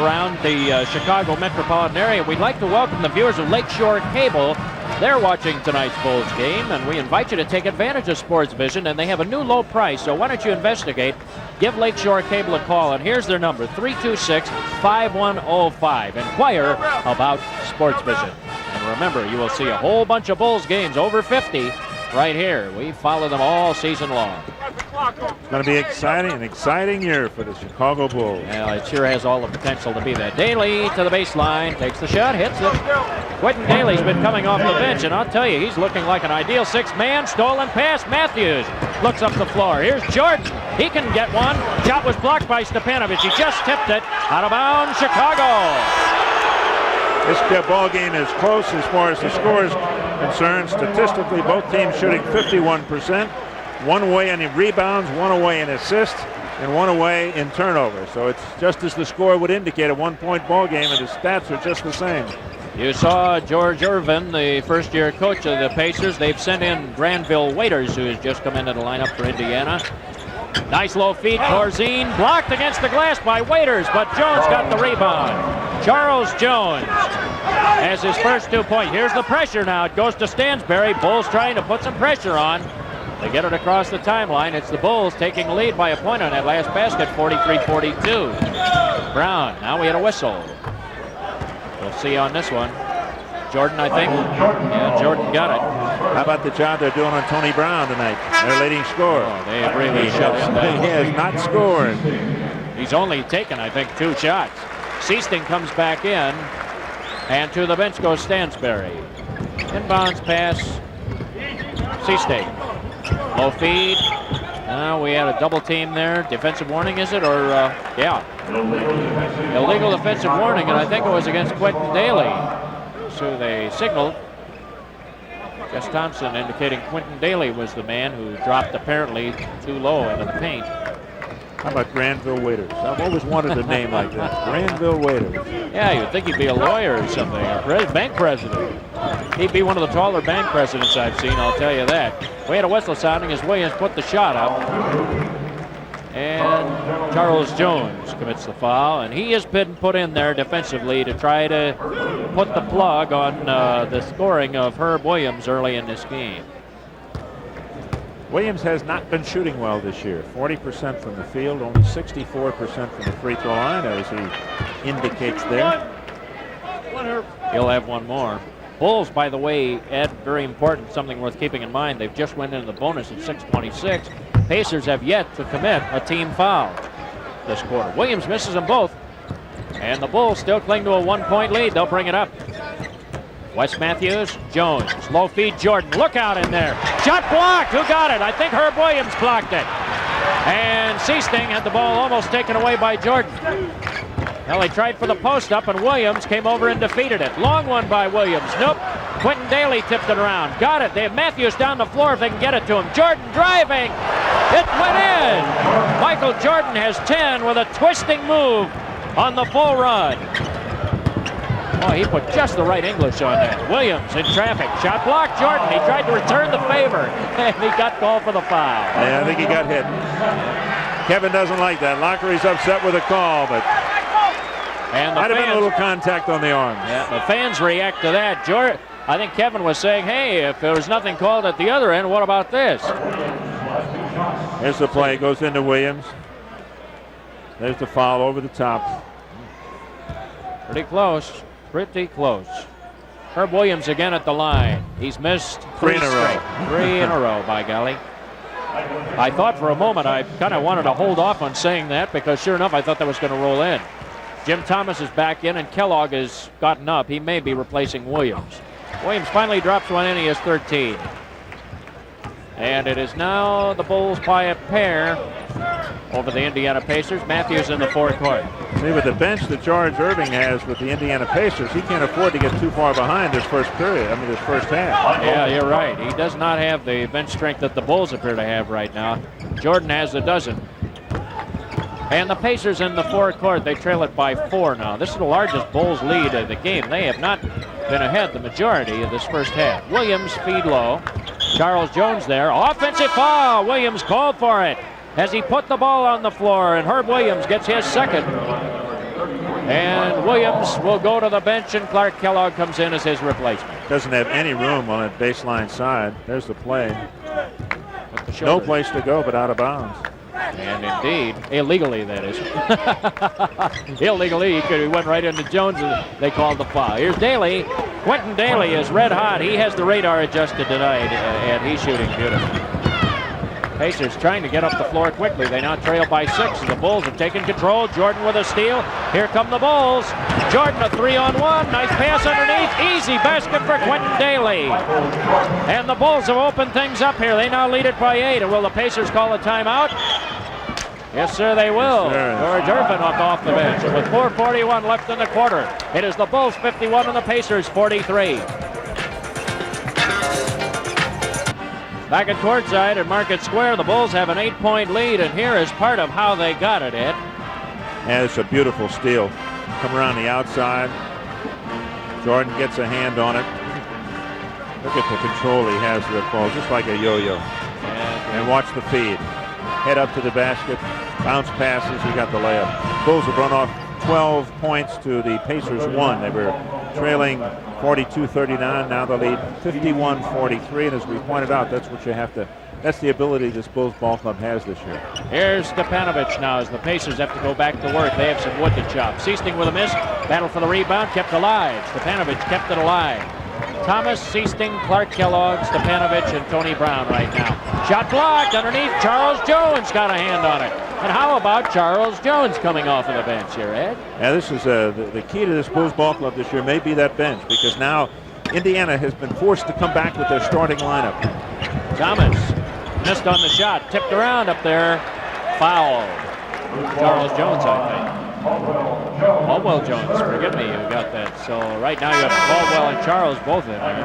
around the Chicago metropolitan area. We'd like to welcome the viewers of Lakeshore Cable. They're watching tonight's Bulls game, and we invite you to take advantage of Sports Vision, and they have a new low price, so why don't you investigate? Give Lakeshore Cable a call, and here's their number, 326-5105. Inquire about Sports Vision. And remember, you will see a whole bunch of Bulls games, over 50, right here. We follow them all season long. It's going to be an exciting year for the Chicago Bulls. Well, it sure has all the potential to be that. Daly to the baseline, takes the shot, hits it. Quentin Daly's been coming off the bench, and I'll tell you, he's looking like an ideal six-man. Stolen pass, Matthews looks up the floor. Here's Jordan. He can get one. Shot was blocked by Stepanovic. He just tipped it out of bounds, Chicago. This ball game is close as far as the score is concerned. Statistically, both teams shooting 51%. One away in rebounds, one away in assists, and one away in turnovers. So it's just as the score would indicate, a one-point ball game, and the stats are just the same. You saw George Irvin, the first-year coach of the Pacers. They've sent in Granville Waiters, who has just come into the lineup for Indiana. Nice low feed, Corzine blocked against the glass by Waiters, but Jones got the rebound. Charles Jones has his first 2 points. Here's the pressure now. It goes to Stansbury. Bulls trying to put some pressure on. They get it across the timeline. It's the Bulls taking the lead by a point on that last basket, 43-42. Brown, now we had a whistle. We'll see on this one. Jordan, I think. Yeah, Jordan got it. How about the job they're doing on Tony Brown tonight? Their leading scorer. Oh, they have really shut him down. He has not scored. He's only taken, I think, 2 shots. Seasting comes back in, and to the bench goes Stansbury. Inbounds pass, Seasting. Low feed. Now we had a double team there. Defensive warning, is it? Or, yeah. Illegal defensive warning, and I think it was against Quentin Daly. So they signaled. Jess Thompson indicating Quentin Daly was the man who dropped apparently too low into the paint. How about Granville Waiters? I've always wanted a name like that. Granville Waiters. Yeah, you'd think he'd be a lawyer or something, or bank president. He'd be one of the taller bank presidents I've seen, I'll tell you that. We had a whistle sounding as Williams put the shot up. And Charles Jones commits the foul, and he has been put in there defensively to try to put the plug on the scoring of Herb Williams early in this game. Williams has not been shooting well this year. 40% from the field, only 64% from the free throw line, as he indicates there. He'll have one more. Bulls, by the way, Ed, very important, something worth keeping in mind. They've just went into the bonus at 6:26. Pacers have yet to commit a team foul this quarter. Williams misses them both, and the Bulls still cling to a 1-point lead. They'll bring it up. Wes Matthews, Jones, low feed, Jordan. Look out in there. Shot blocked. Who got it? I think Herb Williams blocked it. And Seasting had the ball almost taken away by Jordan. Well, they tried for the post up, and Williams came over and defeated it. Long one by Williams. Nope. Quentin Daly tipped it around. Got it. They have Matthews down the floor if they can get it to him. Jordan driving. It went in. Michael Jordan has 10 with a twisting move on the full run. Oh, he put just the right English on that. Williams in traffic. Shot blocked. Jordan. He tried to return the favor, and he got called for the foul. Yeah, I think he got hit. Kevin doesn't like that. Lockery's upset with a call, but and might have been a little contact on the arms. Yeah, the fans react to that. I think Kevin was saying, hey, if there was nothing called at the other end, what about this? Here's the play. Goes into Williams. There's the foul over the top. Pretty close. Pretty close. Herb Williams again at the line. He's missed 3 in a row. 3 in a row, by golly. I thought for a moment I kind of wanted to hold off on saying that because sure enough I thought that was going to roll in. Jim Thomas is back in and Kellogg has gotten up. He may be replacing Williams. Williams finally drops one in. He has 13. And it is now the Bulls by a pair over the Indiana Pacers. Matthews in the forecourt. See, with the bench that George Irving has with the Indiana Pacers, he can't afford to get too far behind this first half. Yeah, you're right. He does not have the bench strength that the Bulls appear to have right now. Jordan has a dozen. And the Pacers in the forecourt, they trail it by 4 now. This is the largest Bulls lead of the game. They have not been ahead the majority of this first half. Williams feed low. Charles Jones there. Offensive foul. Williams called for it as he put the ball on the floor, and Herb Williams gets his second. And Williams will go to the bench, and Clark Kellogg comes in as his replacement. Doesn't have any room on that baseline side. There's the play. The no place to go but out of bounds. And indeed, illegally that is. Illegally, he went right into Jones, and they called the foul. Here's Daly. Quentin Daly is red hot. He has the radar adjusted tonight, and he's shooting beautifully. Pacers trying to get up the floor quickly. They now trail by 6, and the Bulls have taken control. Jordan with a steal. Here come the Bulls. Jordan a 3-on-1. Nice pass underneath. Easy basket for Quentin Daly. And the Bulls have opened things up here. They now lead it by 8. And will the Pacers call a timeout? Yes, sir, they will. George Irvin off the bench. With 4:41 left in the quarter, it is the Bulls 51 and the Pacers 43. Back at courtside at Market Square, the Bulls have an 8-point lead, and here is part of how they got it, Ed. And it's a beautiful steal. Come around the outside. Jordan gets a hand on it. Look at the control he has with the ball, just like a yo-yo. And watch the feed. Head up to the basket, bounce passes, he got the layup. Bulls have run off 12 points to the Pacers 1. They were trailing 42-39, now the lead 51-43, and as we pointed out, that's what you have to, that's the ability this Bulls ball club has this year. Here's Stepanovic now as the Pacers have to go back to work. They have some wood to chop. Seasting with a miss, battle for the rebound, kept alive. Stepanovic kept it alive. Thomas, Seasting, Clark Kellogg, Stepanovic, and Tony Brown right now. Shot blocked underneath. Charles Jones got a hand on it. And how about Charles Jones coming off of the bench here, Ed? Yeah, this is the key to this Bulls ball club this year may be that bench, because now Indiana has been forced to come back with their starting lineup. Thomas missed on the shot, tipped around up there. Foul. Charles Jones, I think. Caldwell Jones, forgive me, you got that. So right now you have Caldwell and Charles both in there.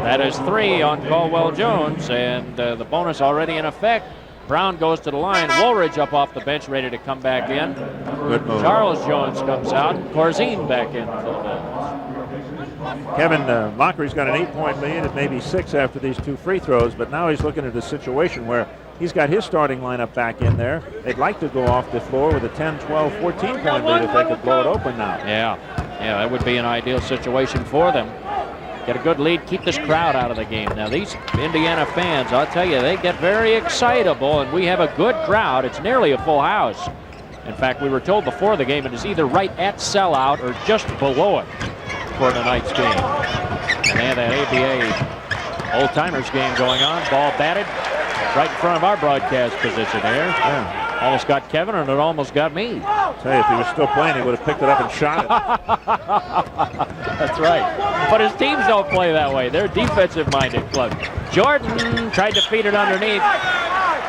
That is 3 on Caldwell Jones, and the bonus already in effect. Brown goes to the line. Woolridge up off the bench, ready to come back in. Good move. Charles Jones comes out. Corzine back in for the Bulls. Kevin Lockery's got an 8-point lead and maybe 6 after these 2 free throws, but now he's looking at a situation where he's got his starting lineup back in there. They'd like to go off the floor with a 10, 12, 14-point lead if they could blow it open now. Yeah, that would be an ideal situation for them. Get a good lead, keep this crowd out of the game. Now, these Indiana fans, I'll tell you, they get very excitable, and we have a good crowd. It's nearly a full house. In fact, we were told before the game it is either right at sellout or just below it for tonight's game. And they have that ABA old-timers game going on. Ball batted right in front of our broadcast position here. Yeah. Almost got Kevin, and it almost got me. I'll tell you, if he was still playing, he would have picked it up and shot it. That's right. But his teams don't play that way. They're defensive-minded club. Jordan tried to feed it underneath.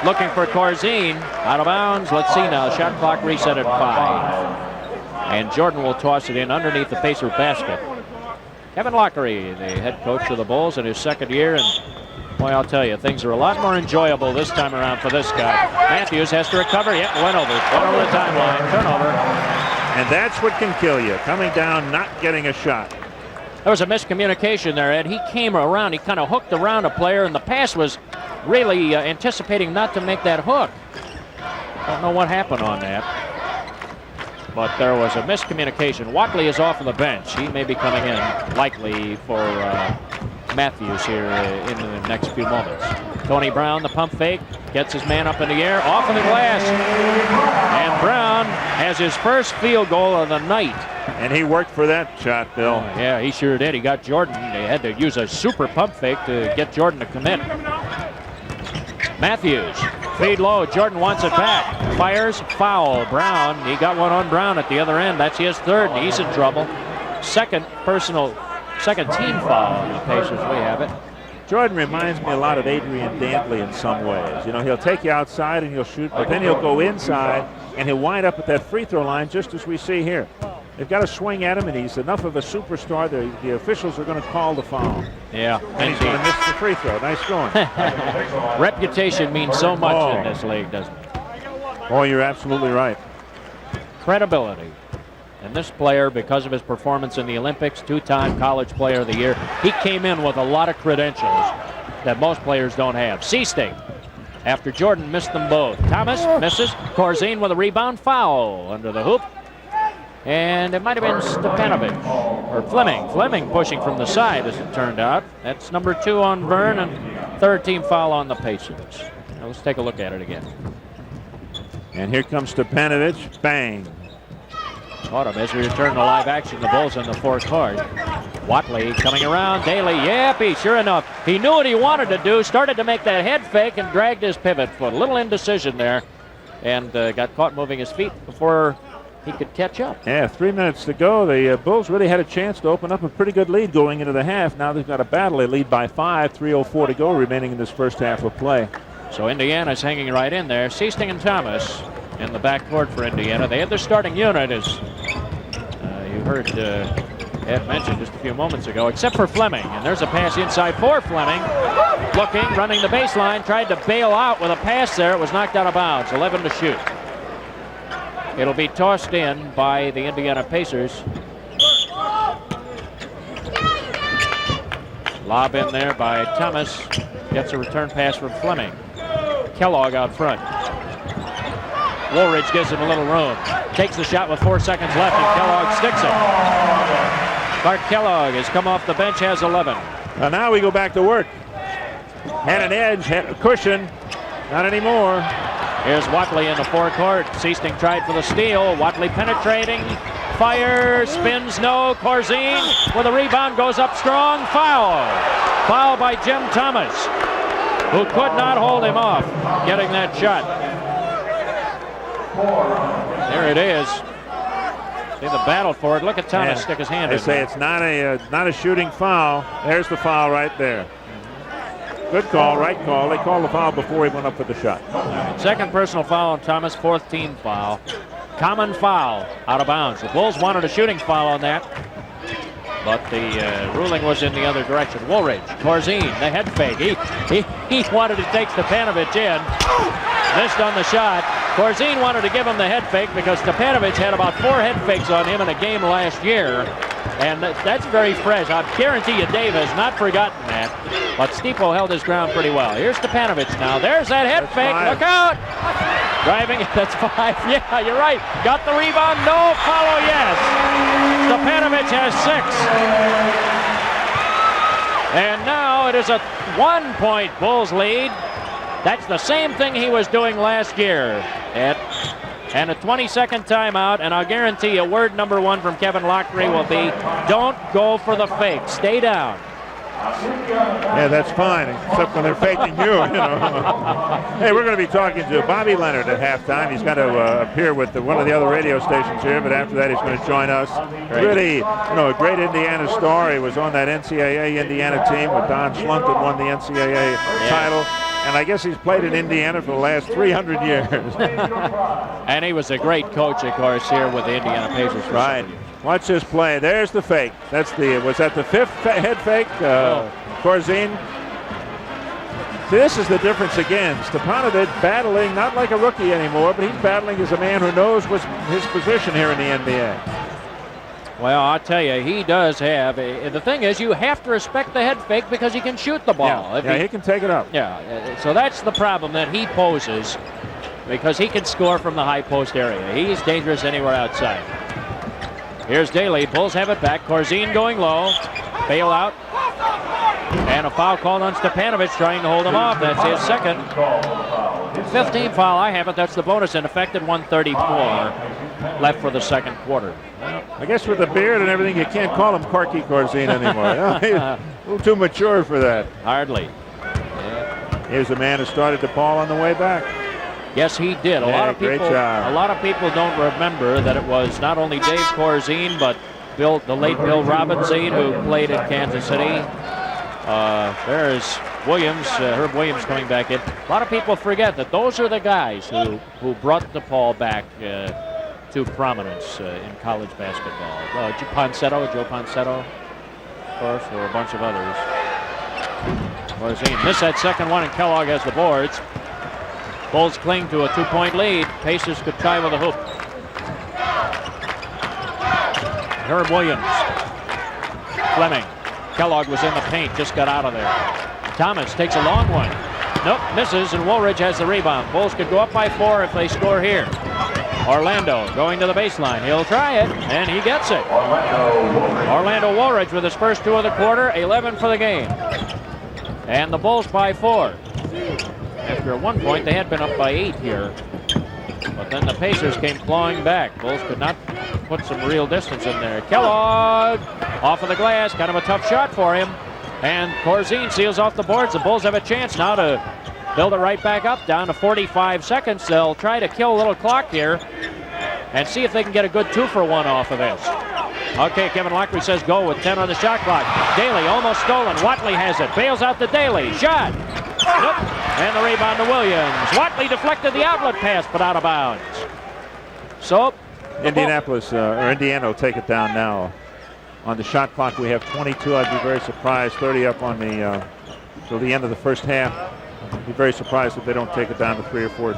Looking for Corzine. Out of bounds. Let's see now. Shot clock reset at 5. And Jordan will toss it in underneath the Pacer basket. Kevin Lockery, the head coach of the Bulls in his second year, and boy, I'll tell you, things are a lot more enjoyable this time around for this guy. Matthews has to recover. Yep, went over the timeline. Turnover. And that's what can kill you. Coming down, not getting a shot. There was a miscommunication there, Ed. He came around. He kind of hooked around a player, and the pass was really anticipating not to make that hook. Don't know what happened on that. But there was a miscommunication. Watley is off of the bench. He may be coming in, likely for Matthews here in the next few moments. Tony Brown, the pump fake, gets his man up in the air, off of the glass. And Brown has his first field goal of the night. And he worked for that shot, Bill. Yeah, he sure did. He got Jordan. They had to use a super pump fake to get Jordan to commit. Matthews, feed low. Jordan wants it back. Fires, foul. Brown, he got one on Brown at the other end. That's his third, and he's in trouble. Second team foul on the Pacers. We have it. Jordan reminds me a lot of Adrian Dantley in some ways. You know, he'll take you outside and he'll shoot, but then he'll go inside and he'll wind up at that free throw line just as we see here. They've got to swing at him, and he's enough of a superstar. The officials are going to call the foul. Yeah. And he's going to miss the free throw. Nice going. Reputation means so much in this league, doesn't it? Oh, you're absolutely right. Credibility. And this player, because of his performance in the Olympics, 2-time College Player of the Year, he came in with a lot of credentials that most players don't have. Seasting, after Jordan missed them both. Thomas misses. Corzine with a rebound, foul under the hoop. And it might have been Stepanovic or Fleming. Fleming pushing from the side, as it turned out. That's number 2 on Vern and third team foul on the Pacers. Now let's take a look at it again. And here comes Stepanovic. Bang. Caught him as we return to live action. The Bulls in the forecourt. Watley coming around. Daly, yep, sure enough. He knew what he wanted to do. Started to make that head fake and dragged his pivot foot. A little indecision there. And got caught moving his feet before he could catch up. Yeah, 3 minutes to go. The Bulls really had a chance to open up a pretty good lead going into the half. Now they've got a battle. They lead by 5. 3:04 to go remaining in this first half of play. So Indiana's hanging right in there. Seasting and Thomas in the backcourt for Indiana. They had their starting unit, as you heard Ed mention just a few moments ago, except for Fleming. And there's a pass inside for Fleming. Looking, running the baseline, tried to bail out with a pass there. It was knocked out of bounds. 11 to shoot. It'll be tossed in by the Indiana Pacers. Lob in there by Thomas. Gets a return pass from Fleming. Kellogg out front. Woolridge gives him a little room. Takes the shot with 4 seconds left, and Kellogg sticks it. Clark Kellogg has come off the bench, has 11. Well, now we go back to work. Had an edge, had a cushion. Not anymore. Here's Watley in the forecourt. Seasting tried for the steal. Watley penetrating. Fires, spins, no. Corzine with a rebound, goes up strong. Foul. Foul by Jim Thomas, who could not hold him off getting that shot. There it is. See the battle for it. Look at Thomas stick his hand in. They say it's not a shooting foul. There's the foul right there. Good call, right call. They called the foul before he went up for the shot. Right, second personal foul on Thomas, 4th team foul. Common foul, out of bounds. The Bulls wanted a shooting foul on that, but the ruling was in the other direction. Woolridge, Corzine, the head fake. He wanted to take Stepanovic in. Missed on the shot. Corzine wanted to give him the head fake because Stepanovic had about 4 head fakes on him in a game last year. And that's very fresh. I guarantee you Dave has not forgotten that. But Stipo held his ground pretty well. Here's Stepanovic now. There's that head fake. 5. Look out. Driving it. That's 5. Yeah, you're right. Got the rebound. No. Follow, yes. Stepanovic has 6. And now it is a 1-point Bulls lead. That's the same thing he was doing last year. And a 20-second timeout, and I'll guarantee you word number 1 from Kevin Lockery will be, don't go for the fake. Stay down. Yeah, that's fine, except when they're faking you, you know. Hey, we're going to be talking to Bobby Leonard at halftime. He's got to appear with one of the other radio stations here, but after that he's going to join us. Really, a great Indiana story. He was on that NCAA Indiana team with Don Schlunk that won the NCAA title. And I guess he's played in Indiana for the last 300 years. And he was a great coach, of course, here with the Indiana Pacers. Right. Watch this play. There's the fake. Was that the 5th head fake? Corzine. See, this is the difference again. Stepanovic battling, not like a rookie anymore, but he's battling as a man who knows what's his position here in the NBA. Well, I'll tell you, he does have. The thing is, you have to respect the head fake because he can shoot the ball. Yeah, he can take it up. Yeah, so that's the problem that he poses because he can score from the high post area. He's dangerous anywhere outside. Here's Daly. Bulls have it back. Corzine going low. Bailout. And a foul called on Stepanovic trying to hold him off. That's his second. 5th team foul. I have it. That's the bonus in effect at 1:34 left for the second quarter. I guess with the beard and everything, you can't call him Corky Corzine anymore. He's a little too mature for that. Hardly. Yeah. Here's a man who started to Paul on the way back. Yes, he did. A lot of people don't remember that it was not only Dave Corzine, but the late Bill Robinson, who played in Kansas City. There's Williams, Herb Williams coming back in. A lot of people forget that those are the guys who brought DePaul back to prominence in college basketball. Joe Ponsetto, of course, there were a bunch of others. Corzine missed that second one, and Kellogg has the boards. Bulls cling to a 2-point lead. Pacers could try with a hoop. Herb Williams. Fleming. Kellogg was in the paint, just got out of there. Thomas takes a long one. Nope, misses, and Woolridge has the rebound. Bulls could go up by 4 if they score here. Orlando going to the baseline. He'll try it, and he gets it. Orlando Woolridge with his first 2 of the quarter, 11 for the game. And the Bulls by 4. After at one point, they had been up by 8 here. But then the Pacers came clawing back. Bulls could not put some real distance in there. Kellogg off of the glass, kind of a tough shot for him. And Corzine seals off the boards. The Bulls have a chance now to build it right back up, down to 45 seconds. They'll try to kill a little clock here and see if they can get a good 2-for-1 off of this. Okay, Kevin Lockery says go with 10 on the shot clock. Daly almost stolen. Watley has it. Bails out to Daly. Shot. Nope. And the rebound to Williams. Watley deflected the outlet pass, but out of bounds. So Indiana will take it down now. On the shot clock, we have 22. I'd be very surprised. 30 up on the till the end of the first half. I'd be very surprised if they don't take it down to 3 or 4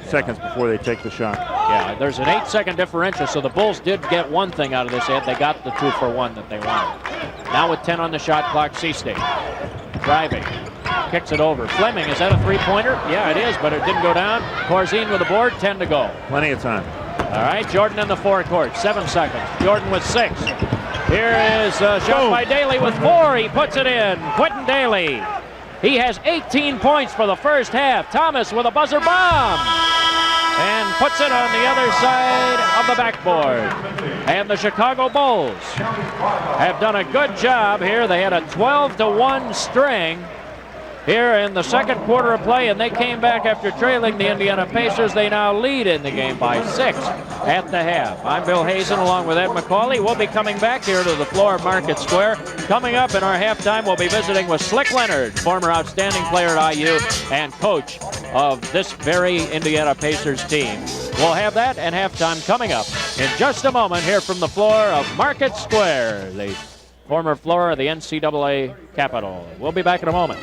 seconds before they take the shot. Yeah, there's an 8-second differential, so the Bulls did get one thing out of this ad. They got the 2-for-1 that they wanted. Now with 10 on the shot clock, Seastake driving, kicks it over. Fleming, is that a 3-pointer? Yeah, it is, but it didn't go down. Corzine with the board, 10 to go. Plenty of time. All right, Jordan in the forecourt, 7 seconds. Jordan with 6. Here is a shot by Daly with 4. He puts it in. Quentin Daly. He has 18 points for the first half. Thomas with a buzzer bomb and puts it on the other side of the backboard. And the Chicago Bulls have done a good job here. They had a 12-1 string here in the second quarter of play, and they came back after trailing the Indiana Pacers. They now lead in the game by 6 at the half. I'm Bill Hazen along with Ed McCauley. We'll be coming back here to the floor of Market Square. Coming up in our halftime, we'll be visiting with Slick Leonard, former outstanding player at IU and coach of this very Indiana Pacers team. We'll have that and halftime coming up in just a moment here from the floor of Market Square, the former floor of the NCAA Capitol. We'll be back in a moment.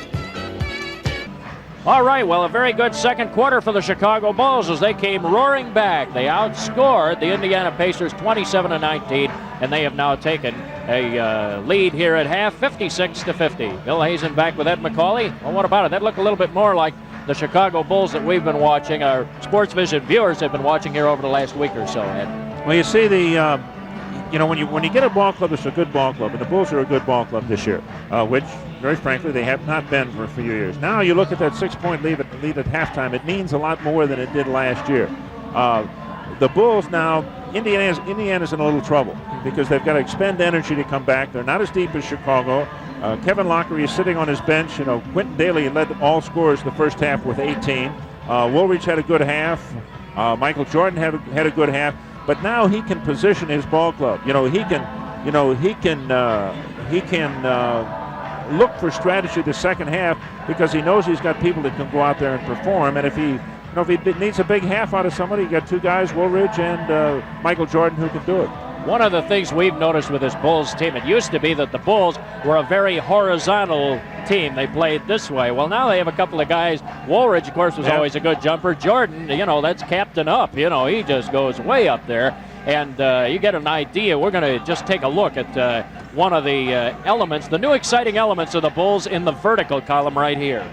All right, well, a very good second quarter for the Chicago Bulls as they came roaring back. They outscored the Indiana Pacers 27-19, and they have now taken a lead here at half, 56-50. Bill Hazen back with Ed McCauley. Well, what about it? That looked a little bit more like the Chicago Bulls that we've been watching, our Sports Vision viewers have been watching here over the last week or so, Ed. Well, you see the... when you get a ball club that's a good ball club, and the Bulls are a good ball club this year, which, very frankly, they have not been for a few years. Now you look at that 6-point lead at halftime, it means a lot more than it did last year. The Bulls now, Indiana's in a little trouble because they've got to expend energy to come back. They're not as deep as Chicago. Kevin Lockery is sitting on his bench. Quentin Daly led all scorers the first half with 18. Woolridge had a good half. Michael Jordan had a good half. But now he can position his ball club. He can look for strategy the second half because he knows he's got people that can go out there and perform. And if he needs a big half out of somebody, you got 2 guys, Woolridge and Michael Jordan, who can do it. One of the things we've noticed with this Bulls team, it used to be that the Bulls were a very horizontal team. They played this way. Well, now they have a couple of guys. Woolridge, of course, was always a good jumper. Jordan, that's captain up. He just goes way up there. And you get an idea. We're going to just take a look at one of the elements, the new exciting elements of the Bulls in the vertical column right here.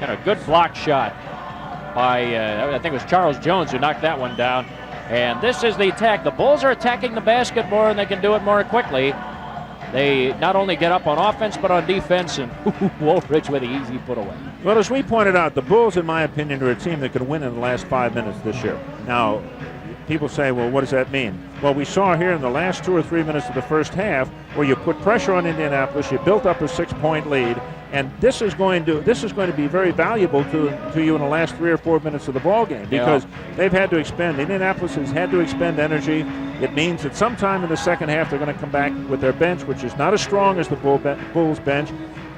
Got a good block shot by, I think it was Charles Jones who knocked that one down. And this is the attack. The Bulls are attacking the basket more, and they can do it more quickly. They not only get up on offense, but on defense, and Woolridge with the easy put away. Well, as we pointed out, the Bulls, in my opinion, are a team that could win in the last 5 minutes this year. Now, people say, well, what does that mean? Well, we saw here in the last 2 or 3 minutes of the first half where you put pressure on Indianapolis, you built up a 6-point lead, and this is going to be very valuable to you in the last 3 or 4 minutes of the ball game because they've had to expend. Indianapolis has had to expend energy. It means that sometime in the second half they're going to come back with their bench, which is not as strong as the Bulls bench.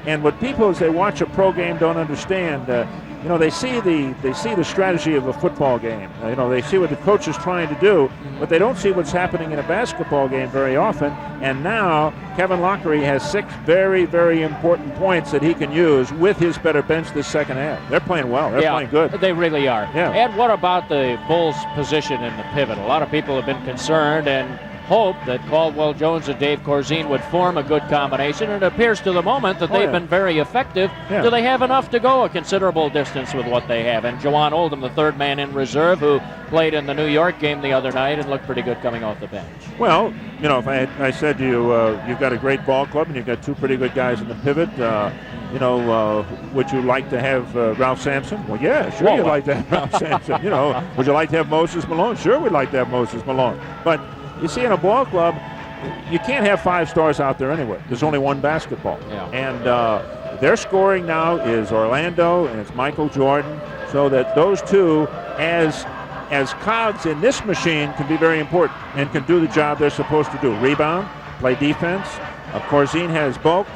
And what people, as they watch a pro game, don't understand, they see the strategy of a football game. They see what the coach is trying to do, but they don't see what's happening in a basketball game very often. And now Kevin Lockery has 6 very, very important points that he can use with his better bench this second half. They're playing well. They're playing good. They really are. Yeah. And what about the Bulls' position in the pivot? A lot of people have been concerned, and hoped that Caldwell Jones and Dave Corzine would form a good combination. It appears to the moment that they've been very effective. Yeah. Do they have enough to go a considerable distance with what they have? And Jawan Oldham, the third man in reserve, who played in the New York game the other night and looked pretty good coming off the bench. Well, you know, if I said to you, you've got a great ball club and you've got two pretty good guys in the pivot, would you like to have Ralph Sampson? Well, yeah, sure you'd like to have Ralph Sampson. You know, would you like to have Moses Malone? Sure we'd like to have Moses Malone. But you see, in a ball club, you can't have 5 stars out there anyway. There's only one basketball. Yeah. And their scoring now is Orlando and it's Michael Jordan, so that those two, as cogs in this machine, can be very important and can do the job they're supposed to do. Rebound, play defense. Corzine has bulk.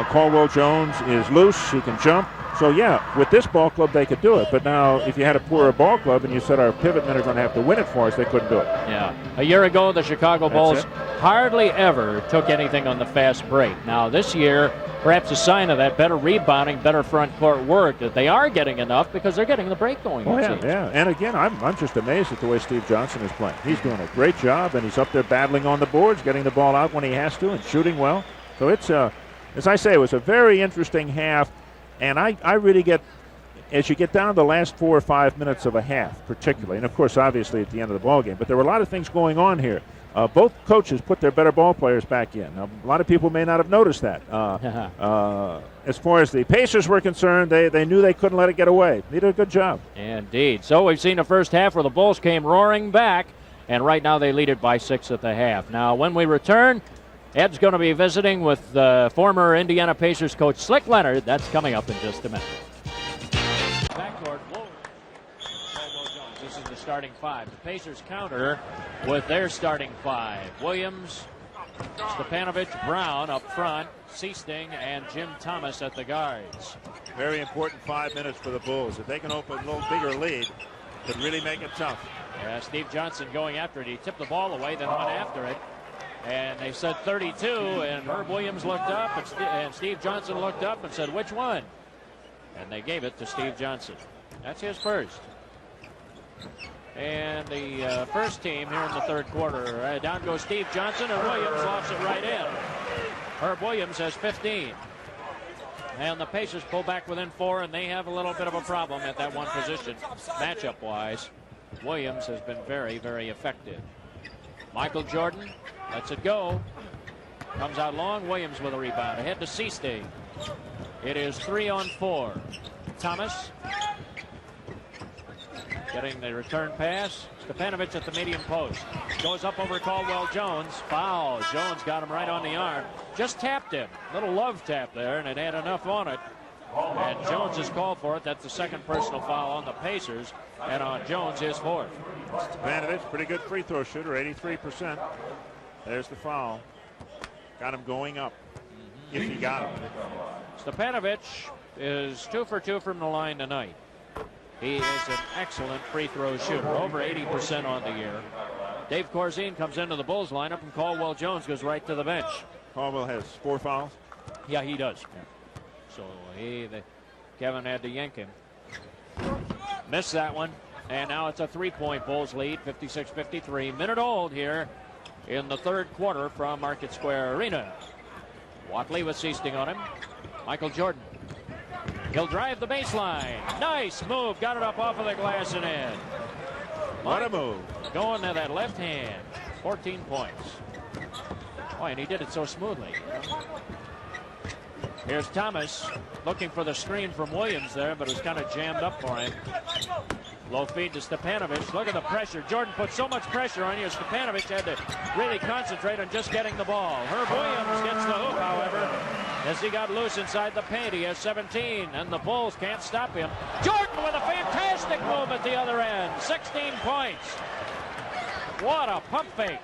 Caldwell Jones is loose. He can jump. So, yeah, with this ball club, they could do it. But now, if you had a poorer ball club and you said our pivot men are going to have to win it for us, they couldn't do it. Yeah. A year ago, the Chicago Bulls hardly ever took anything on the fast break. Now, this year, perhaps a sign of that, better rebounding, better front court work, that they are getting enough because they're getting the break going. Oh, yeah. And again, I'm just amazed at the way Steve Johnson is playing. He's doing a great job, and he's up there battling on the boards, getting the ball out when he has to, and shooting well. So it's, as I say, it was a very interesting half. And I really get, as you get down to the last 4 or 5 minutes of a half, particularly, and of course, obviously at the end of the ball game, but there were a lot of things going on here. Both coaches put their better ball players back in. Now, a lot of people may not have noticed that. As far as the Pacers were concerned, they knew they couldn't let it get away. They did a good job. Indeed. So we've seen the first half where the Bulls came roaring back, and right now they lead it by 6 at the half. Now, when we return, Ed's going to be visiting with former Indiana Pacers coach Slick Leonard. That's coming up in just a minute. Backboard, Caldwell Jones. This is the starting 5. The Pacers counter with their starting 5. Williams, Stepanovic, Brown up front, Seasting, and Jim Thomas at the guards. Very important 5 minutes for the Bulls. If they can open a little bigger lead, it could really make it tough. Yeah, Steve Johnson going after it. He tipped the ball away, then went after it. And they said 32, and Herb Williams looked up, and Steve Johnson looked up and said, which one? And they gave it to Steve Johnson. That's his first. And the first team here in the third quarter, down goes Steve Johnson, and Williams lofts it right in. Herb Williams has 15. And the Pacers pull back within 4, and they have a little bit of a problem at that one position, matchup-wise. Williams has been very, very effective. Michael Jordan lets it go. Comes out long. Williams with a rebound. Ahead to Seasting. It is 3-on-4. Thomas getting the return pass. Stepanovic at the medium post. Goes up over Caldwell Jones. Foul. Jones got him right on the arm. Just tapped him. Little love tap there, and it had enough on it. And Jones has called for it. That's the second personal foul on the Pacers. And on Jones, his 4th. Stepanovic, pretty good free throw shooter, 83%. There's the foul. Got him going up, if he got him. Stepanovic is 2 for 2 from the line tonight. He is an excellent free throw shooter, over 80% on the year. Dave Corzine comes into the Bulls lineup, and Caldwell Jones goes right to the bench. Caldwell has 4 fouls? Yeah, he does. Yeah. So Kevin had to yank him. Missed that one. And now it's a 3-point Bulls lead, 56-53. Minute old here in the third quarter from Market Square Arena. Watley with Seasting on him. Michael Jordan. He'll drive the baseline. Nice move. Got it up off of the glass and in. What a move. Going to that left hand. 14 points. Boy, and he did it so smoothly. Here's Thomas looking for the screen from Williams there, but it was kind of jammed up for him. Low feed to Stepanovic. Look at the pressure. Jordan put so much pressure on you. Stepanovic had to really concentrate on just getting the ball. Herb Williams gets the hoop, however, as he got loose inside the paint. He has 17, and the Bulls can't stop him. Jordan with a fantastic move at the other end. 16 points. What a pump fake.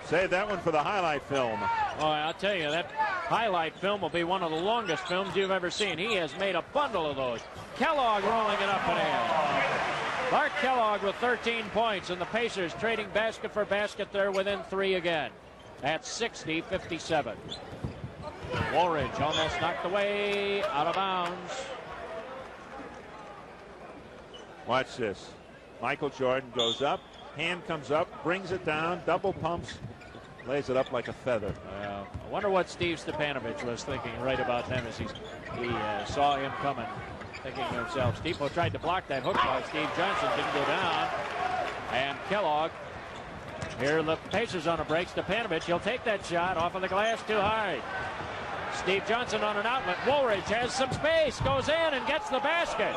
Save that one for the highlight film. Oh, I'll tell you, that highlight film will be one of the longest films you've ever seen. He has made a bundle of those. Kellogg rolling it up and in. Clark Kellogg with 13 points, and the Pacers trading basket for basket there within 3 again at 60-57. Woolridge almost knocked away, out of bounds. Watch this. Michael Jordan goes up, hand comes up, brings it down, double pumps, Lays it up like a feather. I wonder what Steve Stepanovich was thinking right about them as he saw him coming, thinking to himself, Steepo tried to block that hook by Steve Johnson, didn't go down. And Kellogg, here the Pacers on a break. Stepanovich, he'll take that shot off of the glass too high. Steve Johnson on an outlet. Woolridge has some space, goes in and gets the basket.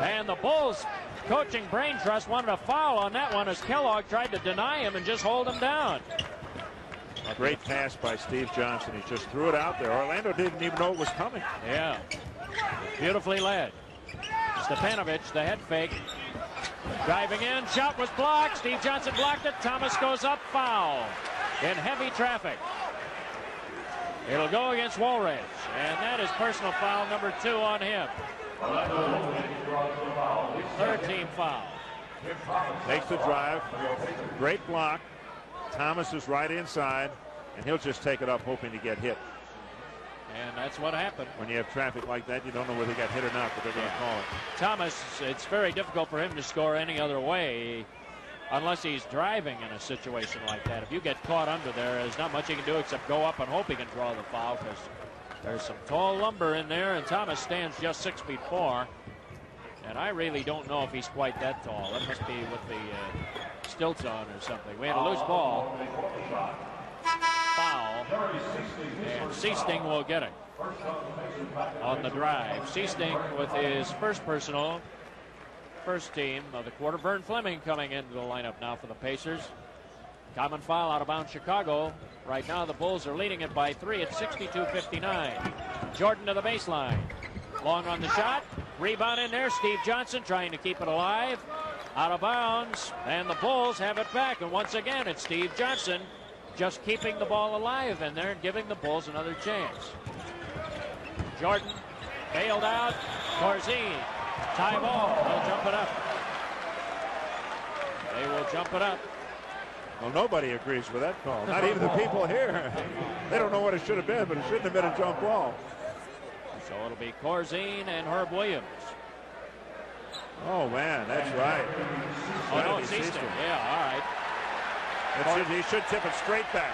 And the Bulls coaching brain trust wanted a foul on that one as Kellogg tried to deny him and just hold him down. A great pass by Steve Johnson. He just threw it out there. Orlando didn't even know it was coming. Yeah. Beautifully led. Stepanovich, the head fake. Driving in, shot was blocked. Steve Johnson blocked it. Thomas goes up, foul in heavy traffic. It'll go against Woolridge, and that is personal foul number 2 on him. Third team foul. Takes the drive. Great block. Thomas is right inside, and he'll just take it up hoping to get hit. And that's what happened. When you have traffic like that, you don't know whether he got hit or not, but they're going to call it. Thomas, it's very difficult for him to score any other way unless he's driving in a situation like that. If you get caught under there's not much he can do except go up and hope he can draw the foul because there's some tall lumber in there, and Thomas stands just 6'4". And I really don't know if he's quite that tall. That must be with the stilts on or something. We had a loose ball. Foul. And Seasting will get it on the drive. Seasting with his first personal. First team of the quarter. Vern Fleming coming into the lineup now for the Pacers. Common foul out of bounds Chicago. Right now the Bulls are leading it by 3 at 62-59. Jordan to the baseline. Long on the shot. Rebound in there. Steve Johnson trying to keep it alive. Out of bounds. And the Bulls have it back. And once again it's Steve Johnson just keeping the ball alive in there and giving the Bulls another chance. Jordan bailed out. Corzine. Tie ball. They'll jump it up. They will jump it up. Well, nobody agrees with that call. Not even the people here. They don't know what it should have been, but it shouldn't have been a jump ball. So it'll be Corzine and Herb Williams. Oh, man, that's right. Oh, no, it's Easton. Yeah, all right. He should tip it straight back.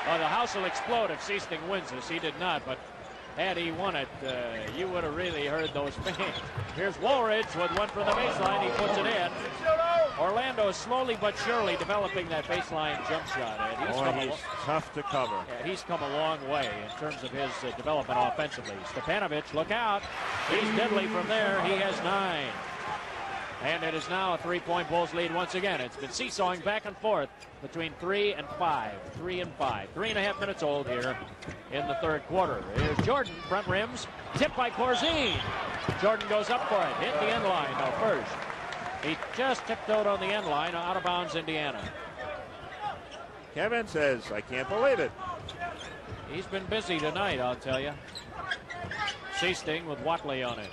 Well, the house will explode if Seasting wins this. He did not, but had he won it, you would have really heard those fans. Here's Woolridge with one from the baseline. He puts it in. Orlando is slowly but surely developing that baseline jump shot. And he's tough to cover. Yeah, he's come a long way in terms of his development offensively. Stepanovich, look out. He's deadly from there. He has 9. And it is now a 3-point Bulls lead once again. It's been seesawing back and forth between 3 and 5. 3 and 5. 3.5 minutes old here in the third quarter. Here's Jordan, front rims, tipped by Corzine. Jordan goes up for it, hit the end line now first. He just tiptoed on the end line, out of bounds, Indiana. Kevin says, I can't believe it. He's been busy tonight, I'll tell you. Seasting with Watley on it.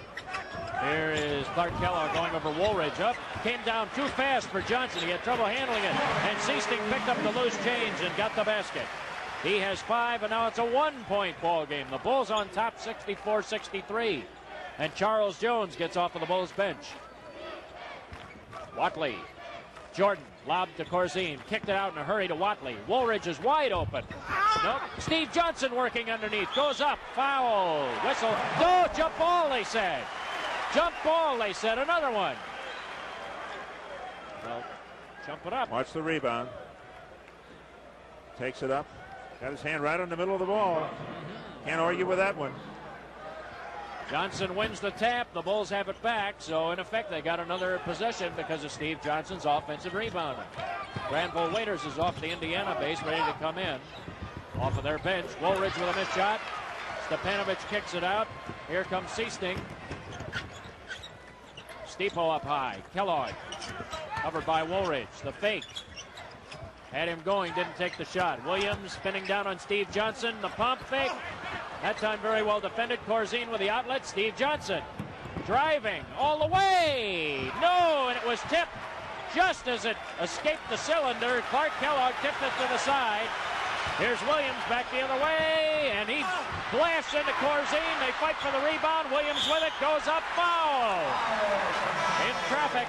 Here is Clark Kellogg going over Woolridge up. Came down too fast for Johnson. He had trouble handling it. And Seasting picked up the loose change and got the basket. He has 5, and now it's a 1-point ball game. The Bulls on top 64-63. And Charles Jones gets off of the Bulls bench. Watley. Jordan lobbed to Corzine. Kicked it out in a hurry to Watley. Woolridge is wide open. Nope. Steve Johnson working underneath. Goes up. Foul. Whistle. No, jump ball, they said. Jump ball, they said. Another one. Well, jump it up. Watch the rebound. Takes it up. Got his hand right on the middle of the ball. Can't argue with that one. Johnson wins the tap. The Bulls have it back. So, in effect, they got another possession because of Steve Johnson's offensive rebounding. Granville Waiters is off the Indiana base, ready to come in. Off of their bench. Woolridge with a missed shot. Stepanovich kicks it out. Here comes Seasting. Steepo up high. Kellogg covered by Woolridge. The fake. Had him going, didn't take the shot. Williams spinning down on Steve Johnson. The pump fake. That time very well defended. Corzine with the outlet. Steve Johnson driving all the way. No, and it was tipped just as it escaped the cylinder. Clark Kellogg tipped it to the side. Here's Williams back the other way, and he blasts into Corzine. They fight for the rebound. Williams with it, goes up, foul. In traffic.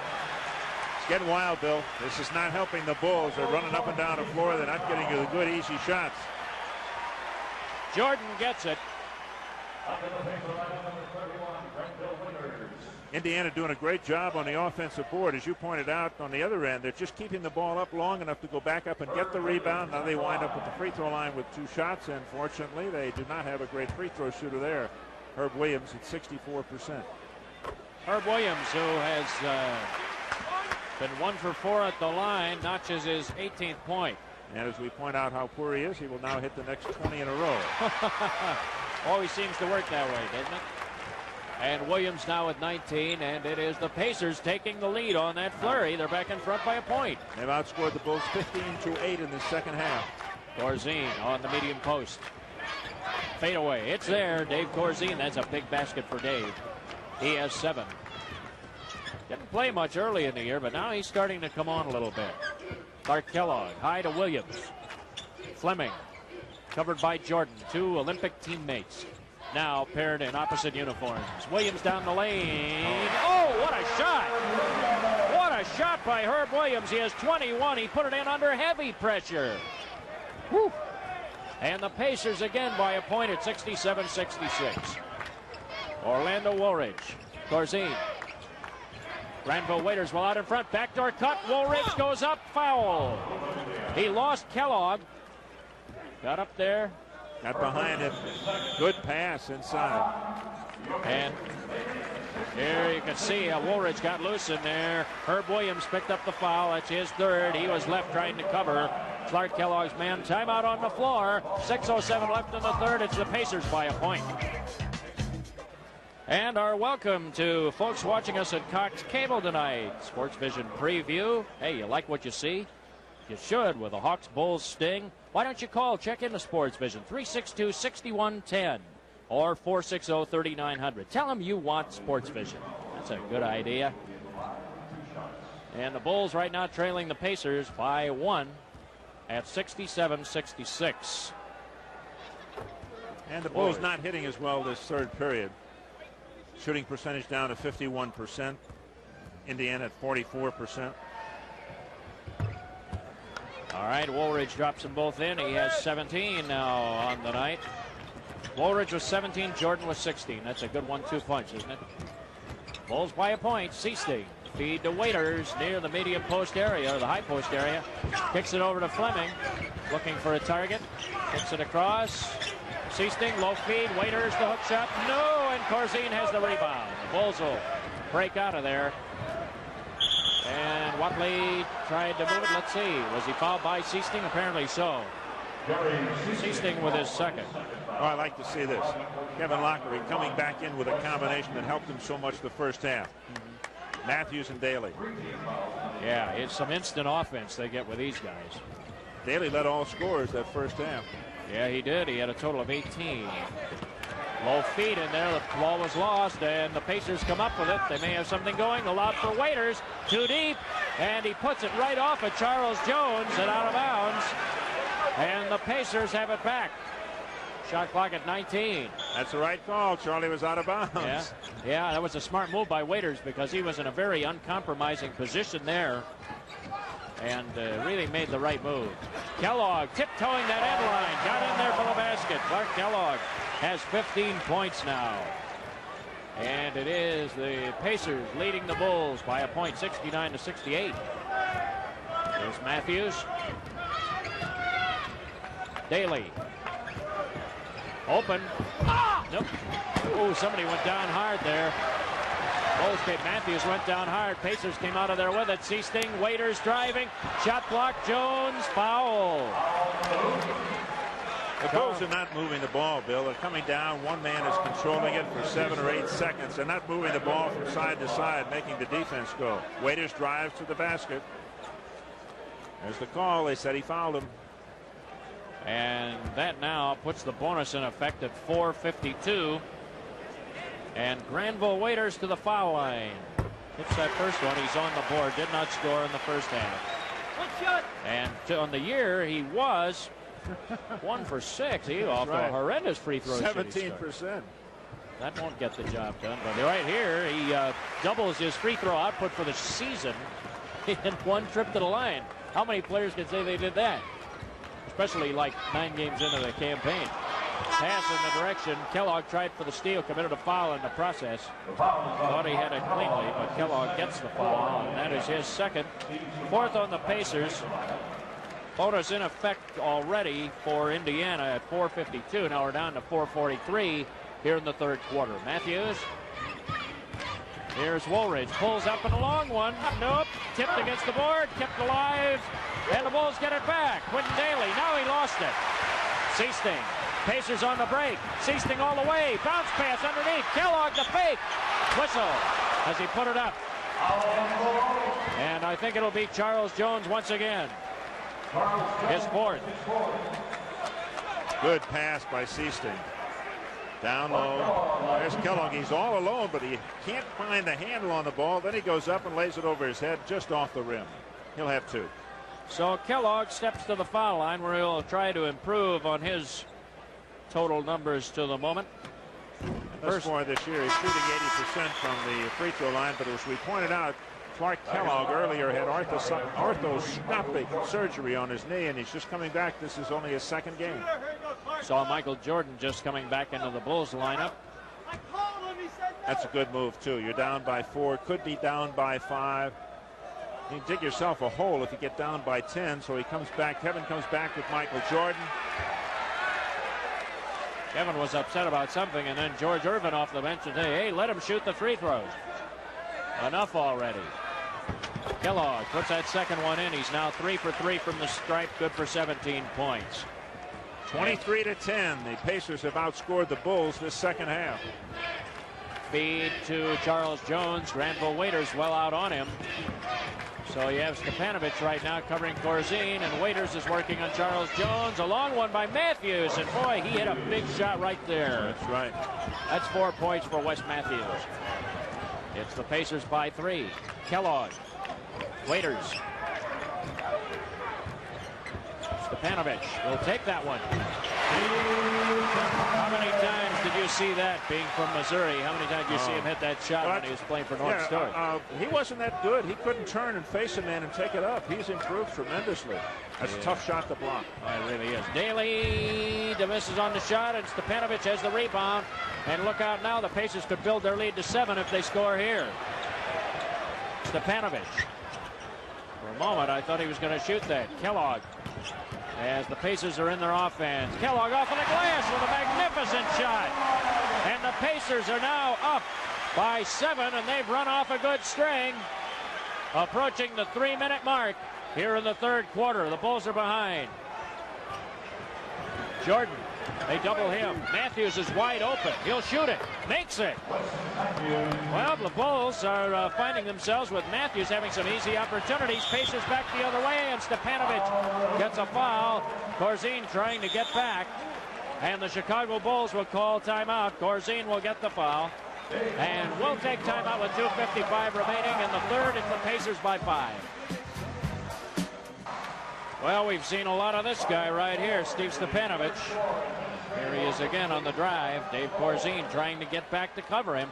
It's getting wild, Bill. This is not helping the Bulls. They're running up and down the floor. They're not getting the good, easy shots. Jordan gets it. Indiana doing a great job on the offensive board. As you pointed out on the other end, they're just keeping the ball up long enough to go back up and get the rebound. Now they wind up at the free throw line with 2 shots, and fortunately they do not have a great free throw shooter there. Herb Williams at 64%. Herb Williams, who has been 1 for 4 at the line, notches his 18th point. And as we point out how poor he is, he will now hit the next 20 in a row. Always seems to work that way, doesn't it? And Williams now with 19, and it is the Pacers taking the lead on that flurry. They're back in front by a point. They've outscored the Bulls 15-8 in the second half. Corzine on the medium post. Fade away. It's there. Dave Corzine. That's a big basket for Dave. He has 7. Didn't play much early in the year, but now he's starting to come on a little bit. Clark Kellogg, high to Williams. Fleming, covered by Jordan, 2 Olympic teammates. Now paired in opposite uniforms. Williams down the lane. Oh, what a shot! What a shot by Herb Williams. He has 21. He put it in under heavy pressure. Whew. And the Pacers again by a point at 67-66. Orlando Woolridge. Corzine. Granville Waiters well out in front. Backdoor cut. Woolridge goes up. Foul. He lost Kellogg. Got up there. Got behind him. Good pass inside. And here you can see how Woolridge got loose in there. Herb Williams picked up the foul. That's his 3rd. He was left trying to cover. Clark Kellogg's man. Timeout on the floor. 6:07 left in the 3rd. It's the Pacers by a point. And our welcome to folks watching us at Cox Cable tonight. Sports Vision preview. Hey, you like what you see? You should with the Hawks Bulls sting. Why don't you call? Check into Sports Vision 362-6110 or 460-3900. Tell them you want Sports Vision. That's a good idea. And the Bulls right now trailing the Pacers by 1 at 67-66. And the Bulls not hitting as well this 3rd period. Shooting percentage down to 51%. Indiana at 44%. All right, Woolridge drops them both in. He has 17 now on the night. Woolridge was 17, Jordan was 16. That's a good 1-2 punch, isn't it? Bulls by a point. Seasting. Feed to Waiters near the medium post area, or the high post area. Kicks it over to Fleming. Looking for a target. Kicks it across. Seasting, low feed. Waiters, the hook shot. No, and Corzine has the rebound. The Bulls will break out of there. And Watley tried to move it. Let's see. Was he fouled by Seasting? Apparently so. Seasting with his 2nd. Oh, I like to see this. Kevin Lockery coming back in with a combination that helped him so much the first half. Matthews and Daly. Yeah, it's some instant offense they get with these guys. Daly led all scorers that first half. Yeah, he did. He had a total of 18. Low feed in there. The ball was lost, and the Pacers come up with it. They may have something going. Allowed for Waiters. Too deep, and he puts it right off of Charles Jones and out of bounds. And the Pacers have it back. Shot clock at 19. That's the right call. Charlie was out of bounds. Yeah, that was a smart move by Waiters because he was in a very uncompromising position there. And really made the right move. Kellogg tiptoeing that end line. Got in there for the basket. Clark Kellogg has 15 points now. And it is the Pacers leading the Bulls by a point, 69-68. There's Matthews. Daly. Open. Nope. Oh, somebody went down hard there. Matthews went down hard. Pacers came out of there with it. Seasting, Waiters driving. Shot block. Jones, foul. The Bulls are not moving the ball, Bill. They're coming down. One man is controlling it for 7 or 8 seconds. They're not moving the ball from side to side, making the defense go. Waiters drives to the basket. There's the call. They said he fouled him. And that now puts the bonus in effect at 4:52. And Granville Waiters to the foul line. Hits that first one. He's on the board. Did not score in the first half. And on the year, he was 1 for 6. He off a horrendous free throw. 17%. That won't get the job done. But right here, he doubles his free throw output for the season. in one trip to the line. How many players can say they did that? Especially like 9 games into the campaign. Pass in the direction. Kellogg tried for the steal, committed a foul in the process. Thought he had it cleanly, but Kellogg gets the foul, and that is his second. 4th on the Pacers. Bonus in effect already for Indiana at 4:52. Now we're down to 4:43 here in the 3rd quarter. Matthews. Here's Woolridge. Pulls up and a long one. Nope. Tipped against the board. Kept alive. And the Bulls get it back. Quentin Daly. Now he lost it. Seasting. Pacers on the break. Seasting all the way. Bounce pass underneath. Kellogg the fake. Whistle as he put it up. And I think it'll be Charles Jones once again. His 4th. Good pass by Seasting. Down low. There's Kellogg. He's all alone, but he can't find the handle on the ball. Then he goes up and lays it over his head just off the rim. He'll have 2. So Kellogg steps to the foul line where he'll try to improve on his total numbers to the moment. Thus far this year, he's shooting 80% from the free throw line, but as we pointed out, Clark Kellogg earlier had arthroscopic surgery on his knee, and he's just coming back. This is only his 2nd game. Saw Michael Jordan just coming back into the Bulls lineup. That's a good move, too. You're down by 4, could be down by 5. You can dig yourself a hole if you get down by 10, so he comes back. Kevin comes back with Michael Jordan. Kevin was upset about something, and then George Irvin off the bench and say, hey, let him shoot the free throws. Enough already. Kellogg puts that 2nd one in. He's now 3 for 3 from the stripe, good for 17 points. 23-10. The Pacers have outscored the Bulls this 2nd half. Feed to Charles Jones. Granville Waiters well out on him. So you have Stepanovic right now covering Corzine, and Waiters is working on Charles Jones. A long one by Matthews, and boy, he hit a big shot right there. That's right. That's 4 points for Wes Matthews. It's the Pacers by 3. Kellogg. Waiters. Stepanovic will take that one. How many times did you see that being from Missouri? How many times did you see him hit that shot when he was playing for North Story? He wasn't that good. He couldn't turn and face a man and take it up. He's improved tremendously. That's a tough shot to block. It really is. Daly misses on the shot, and Stepanovic has the rebound. And look out now, the Pacers could build their lead to 7 if they score here. Stepanovic. For a moment, I thought he was going to shoot that. Kellogg, as the Pacers are in their offense. Kellogg off of the glass with a magnificent shot. And the Pacers are now up by 7, and they've run off a good string. Approaching the 3-minute mark here in the 3rd quarter. The Bulls are behind. Jordan, they double him. Matthews is wide open. He'll shoot it. Makes it. Well, the Bulls are finding themselves with Matthews having some easy opportunities. Pacers back the other way, and Stepanovic gets a foul. Corzine trying to get back. And the Chicago Bulls will call timeout. Corzine will get the foul. And we'll take timeout with 2:55 remaining in the 3rd. It's the Pacers by 5. Well, we've seen a lot of this guy right here, Steve Stepanovic. Here he is again on the drive. Dave Corzine trying to get back to cover him.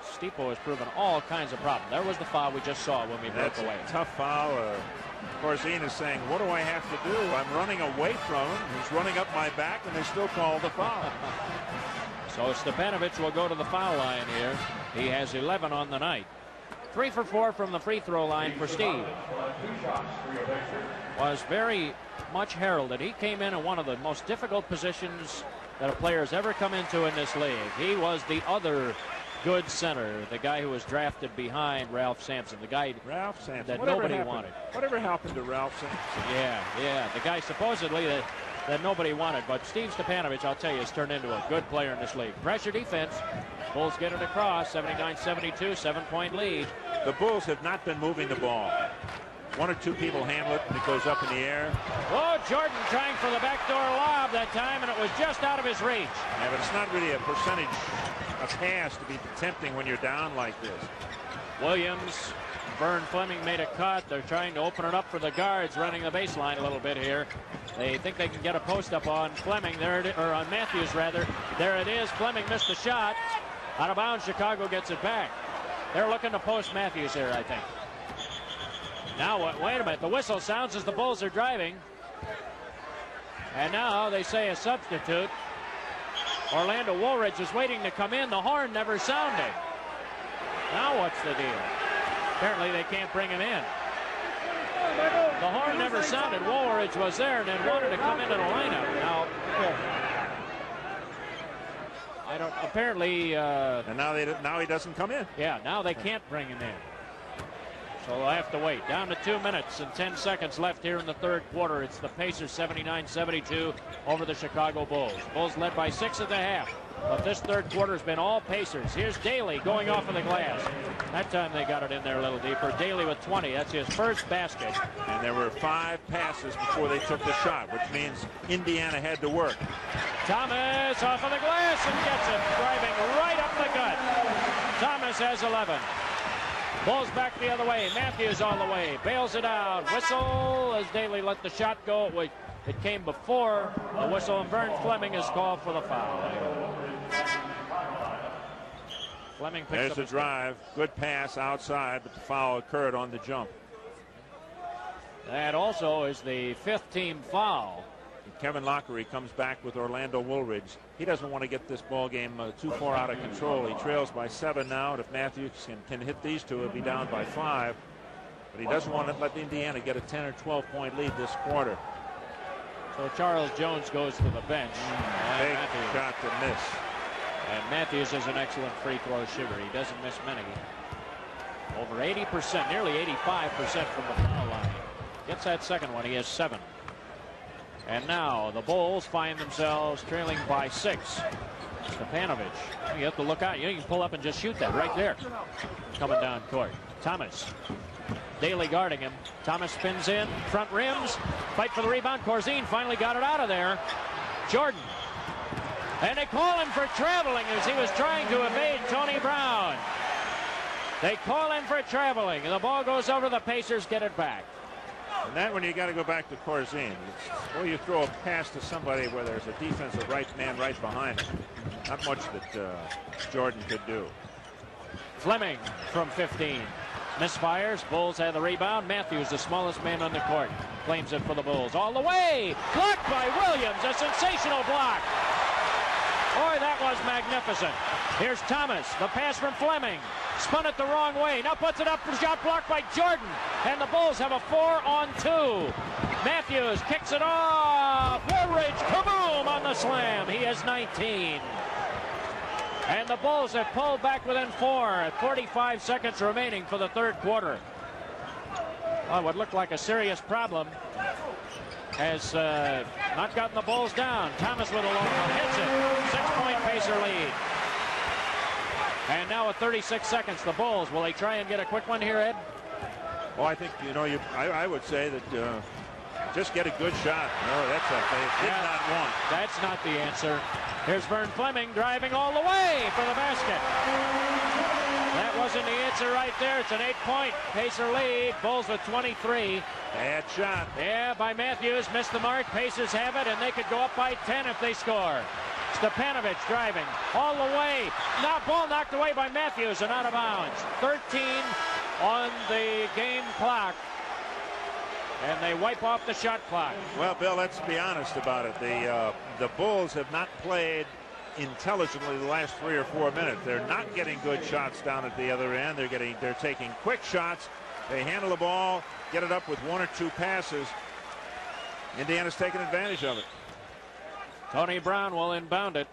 Stipo has proven all kinds of problems. There was the foul we just saw when we broke away. A tough foul. Corzine is saying, what do I have to do? I'm running away from him. He's running up my back, and they still call the foul. So Stepanovic will go to the foul line here. He has 11 on the night. 3 for 4 from the free throw line for Steve. Was very much heralded. He came in one of the most difficult positions that a player has ever come into in this league. He was the other good center, the guy who was drafted behind Ralph Sampson, the guy that nobody wanted. Whatever happened to Ralph Sampson? Yeah, the guy supposedly that nobody wanted. But Steve Stepanovic, I'll tell you, has turned into a good player in this league. Pressure defense. Bulls get it across, 79-72, 7-point lead. The Bulls have not been moving the ball. 1 or 2 people handle it, and it goes up in the air. Oh, Jordan trying for the backdoor lob that time, and it was just out of his reach. Yeah, but it's not really a percentage of pass to be attempting when you're down like this. Williams, Vern Fleming made a cut. They're trying to open it up for the guards, running the baseline a little bit here. They think they can get a post up on Fleming there, or on Matthews rather. There it is. Fleming missed the shot. Out of bounds. Chicago gets it back. They're looking to post Matthews here, I think. Now, wait a minute. The whistle sounds as the Bulls are driving. And now they say a substitute. Orlando Woolridge is waiting to come in. The horn never sounded. Now what's the deal? Apparently they can't bring him in. The horn never sounded. Woolridge was there and then wanted to come into the lineup. Now, I don't. Apparently. And now he doesn't come in. Yeah. Now they can't bring him in. So they'll have to wait. Down to 2 minutes and 10 seconds left here in the third quarter. It's the Pacers 79-72 over the Chicago Bulls. Bulls led by 6 at the half. But this third quarter has been all Pacers. Here's Daly going off of the glass. That time they got it in there a little deeper. Daly with 20. That's his first basket. And there were 5 passes before they took the shot, which means Indiana had to work. Thomas off of the glass and gets it. Driving right up the gut. Thomas has 11. Bulls back the other way. Matthews all the way. Bails it out. Whistle as Daly let the shot go. It came before the whistle, and Vern Fleming is called for the foul. Fleming picks There's up the drive. Good pass outside, but the foul occurred on the jump. That also is the 5th team foul. Kevin Lockery comes back with Orlando Woolridge. He doesn't want to get this ball game too far out of control. He trails by 7 now, and if Matthews can hit these two, he'll be down by 5. But he doesn't want to let Indiana get a 10 or 12 point lead this quarter. So Charles Jones goes to the bench. Big shot to miss. And Matthews is an excellent free throw shooter. He doesn't miss many. Over 80%, nearly 85% from the foul line. Gets that second one. He has 7. And now the Bulls find themselves trailing by 6. Stepanovic. You have to look out. You can pull up and just shoot that right there. Coming down court. Thomas. Daly guarding him. Thomas spins in. Front rims. Fight for the rebound. Corzine finally got it out of there. Jordan. And they call him for traveling as he was trying to evade Tony Brown. They call him for traveling. And the ball goes over. The Pacers get it back. And that when you got to go back to Corzine. Well, you throw a pass to somebody where there's a defensive right man right behind him. Not much that Jordan could do. Fleming from 15. Misfires. Bulls have the rebound. Matthews, the smallest man on the court, claims it for the Bulls. All the way. Blocked by Williams. A sensational block. Boy, that was magnificent. Here's Thomas. The pass from Fleming. Spun it the wrong way. Now puts it up for shot blocked by Jordan. And the Bulls have a 4-on-2. Matthews kicks it off. Woolridge, kaboom on the slam. He has 19. And the Bulls have pulled back within 4 at 45 seconds remaining for the third quarter. Well, what looked like a serious problem has not gotten the Bulls down. Thomas with a long one hits it. 6-point Pacer lead. And now at 36 seconds, the Bulls, will they try and get a quick one here, Ed? Well, I think, I would say that just get a good shot. No, that's what they did not want. That's not the answer. Here's Vern Fleming driving all the way for the basket. That wasn't the answer right there. It's an 8-point Pacer lead. Bulls with 23. Bad shot. Yeah, by Matthews. Missed the mark. Pacers have it, and they could go up by 10 if they score. Stepanovic driving all the way. Now ball knocked away by Matthews and out of bounds. 13 on the game clock. And they wipe off the shot clock. Well, Bill, let's be honest about it. The Bulls have not played intelligently the last 3 or 4 minutes. They're not getting good shots down at the other end. They're taking quick shots. They handle the ball, get it up with 1 or 2 passes. Indiana's taking advantage of it. Tony Brown will inbound it.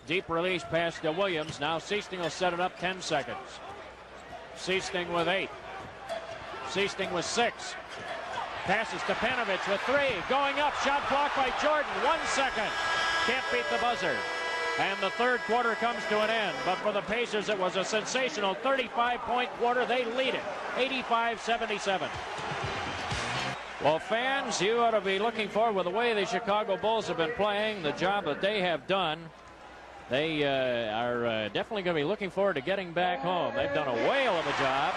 Deep release pass to Williams. Now Seasting will set it up. 10 seconds. Seasting with 8. Seasting with 6. Passes to Stepanovic with 3. Going up. Shot blocked by Jordan. 1 second. Can't beat the buzzer. And the third quarter comes to an end. But for the Pacers, it was a sensational 35-point quarter. They lead it. 85-77. Well, fans, you ought to be looking forward with the way the Chicago Bulls have been playing, the job that they have done. They are definitely going to be looking forward to getting back home. They've done a whale of a job.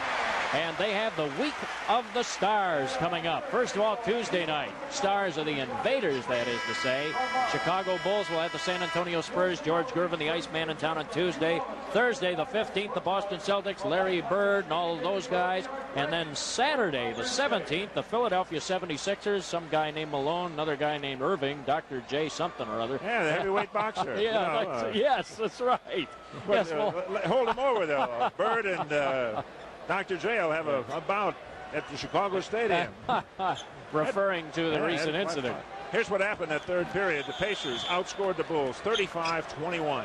And they have the Week of the Stars coming up. First of all, Tuesday night, Stars are the Invaders, that is to say. Chicago Bulls will have the San Antonio Spurs, George Gervin, the Iceman, in town on Tuesday. Thursday, the 15th, the Boston Celtics, Larry Bird, and all of those guys. And then Saturday, the 17th, the Philadelphia 76ers, some guy named Malone, another guy named Irving, Dr. J something or other. Yeah, the heavyweight boxer. Yeah, yes, that's right. Yes, hold him over, though. Bird and Dr. J will have a bout at the Chicago Stadium. Referring to the recent incident. Here's what happened that third period. The Pacers outscored the Bulls 35-21.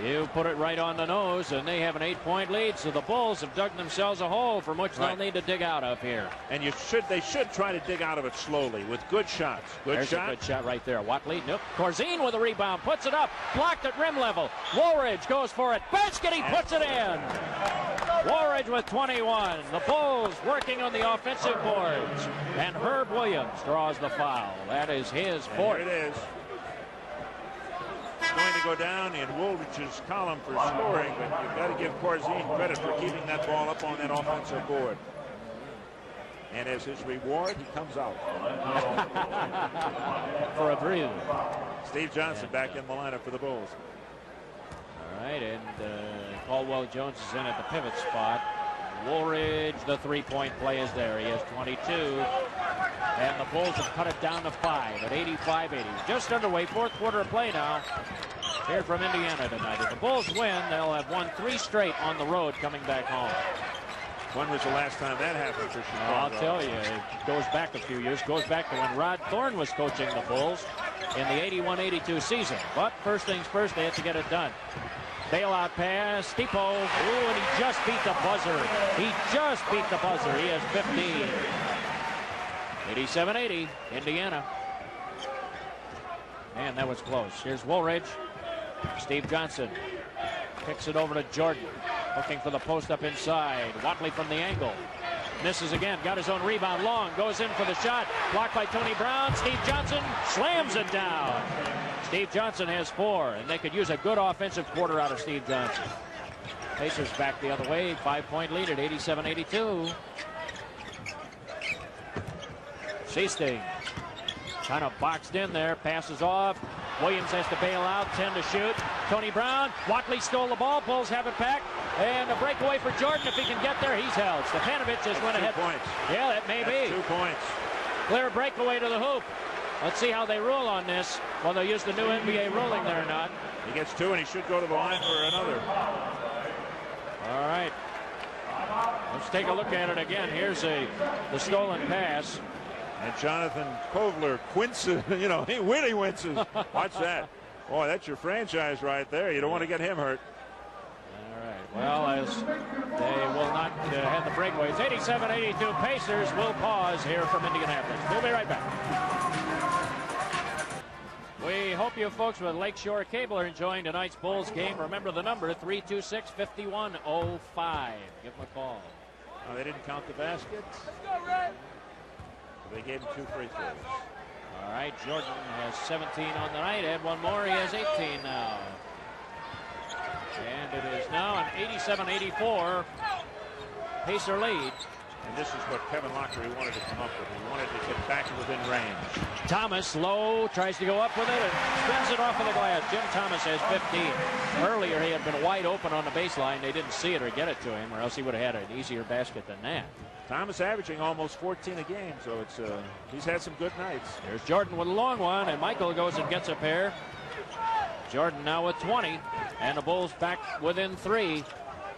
You put it right on the nose, and they have an 8-point lead, so the Bulls have dug themselves a hole from which they'll need to dig out of here. And they should try to dig out of it slowly with good shots. There's a good shot right there. Watley, nope. Corzine with a rebound, puts it up, blocked at rim level. Woolridge goes for it, basket, he puts it in. Woolridge with 21. The Bulls working on the offensive boards, and Herb Williams draws the foul. That is his fourth. Here it is. Going to go down in Woolridge's column for scoring, but you've got to give Corzine credit for keeping that ball up on that offensive board. And as his reward, he comes out. For a breather. Steve Johnson back in the lineup for the Bulls. All right, and Caldwell Jones is in at the pivot spot. Woolridge, the three-point play is there. He has 22. And the Bulls have cut it down to 5 at 85-80. Just underway, fourth quarter of play now. Here from Indiana tonight. If the Bulls win, they'll have won 3 straight on the road coming back home. When was the last time that happened for Chicago? I'll tell you, it goes back a few years. Goes back to when Rod Thorne was coaching the Bulls in the 81-82 season. But first things first, they have to get it done. Bailout pass, Stipo, ooh, and he just beat the buzzer. He just beat the buzzer. He has 15. 87-80, Indiana. Man, that was close. Here's Woolridge. Steve Johnson kicks it over to Jordan. Looking for the post up inside. Watley from the angle. Misses again. Got his own rebound. Long goes in for the shot. Blocked by Tony Brown. Steve Johnson slams it down. Steve Johnson has 4, and they could use a good offensive quarter out of Steve Johnson. Pacers back the other way. 5-point lead at 87-82. Seasting kind of boxed in there. Passes off. Williams has to bail out. 10 to shoot. Tony Brown. Watley stole the ball. Bulls have it back. And a breakaway for Jordan. If he can get there, he's held. Stefanovic just went ahead. 2 points. Yeah, that may be. 2 points. Clear breakaway to the hoop. Let's see how they rule on this. Well, they'll use the new NBA ruling there or not. He gets 2, and he should go to the line for another. All right. Let's take a look at it again. Here's the stolen pass. And Jonathan Kovler quinces, you know, he really winces. Watch that. Boy, that's your franchise right there. You don't want to get him hurt. All right. Well, as they will not have the breakaways. 87-82 Pacers will pause here from Indianapolis. We'll be right back. We hope you folks with Lakeshore Cable are enjoying tonight's Bulls game. Remember the number, 326-5105. Give them a call. Oh, they didn't count the baskets. Let's go, Red. They gave him 2 free throws. All right, Jordan has 17 on the night. Add one more, he has 18 now. And it is now an 87-84 Pacer lead. And this is what Kevin Lockery wanted to come up with. He wanted to get back within range. Thomas low, tries to go up with it and spins it off of the glass. Jim Thomas has 15. Earlier he had been wide open on the baseline. They didn't see it or get it to him, or else he would have had an easier basket than that. Thomas averaging almost 14 a game, so it's he's had some good nights. There's Jordan with a long one, and Michael goes and gets a pair. Jordan now with 20, and the Bulls back within 3.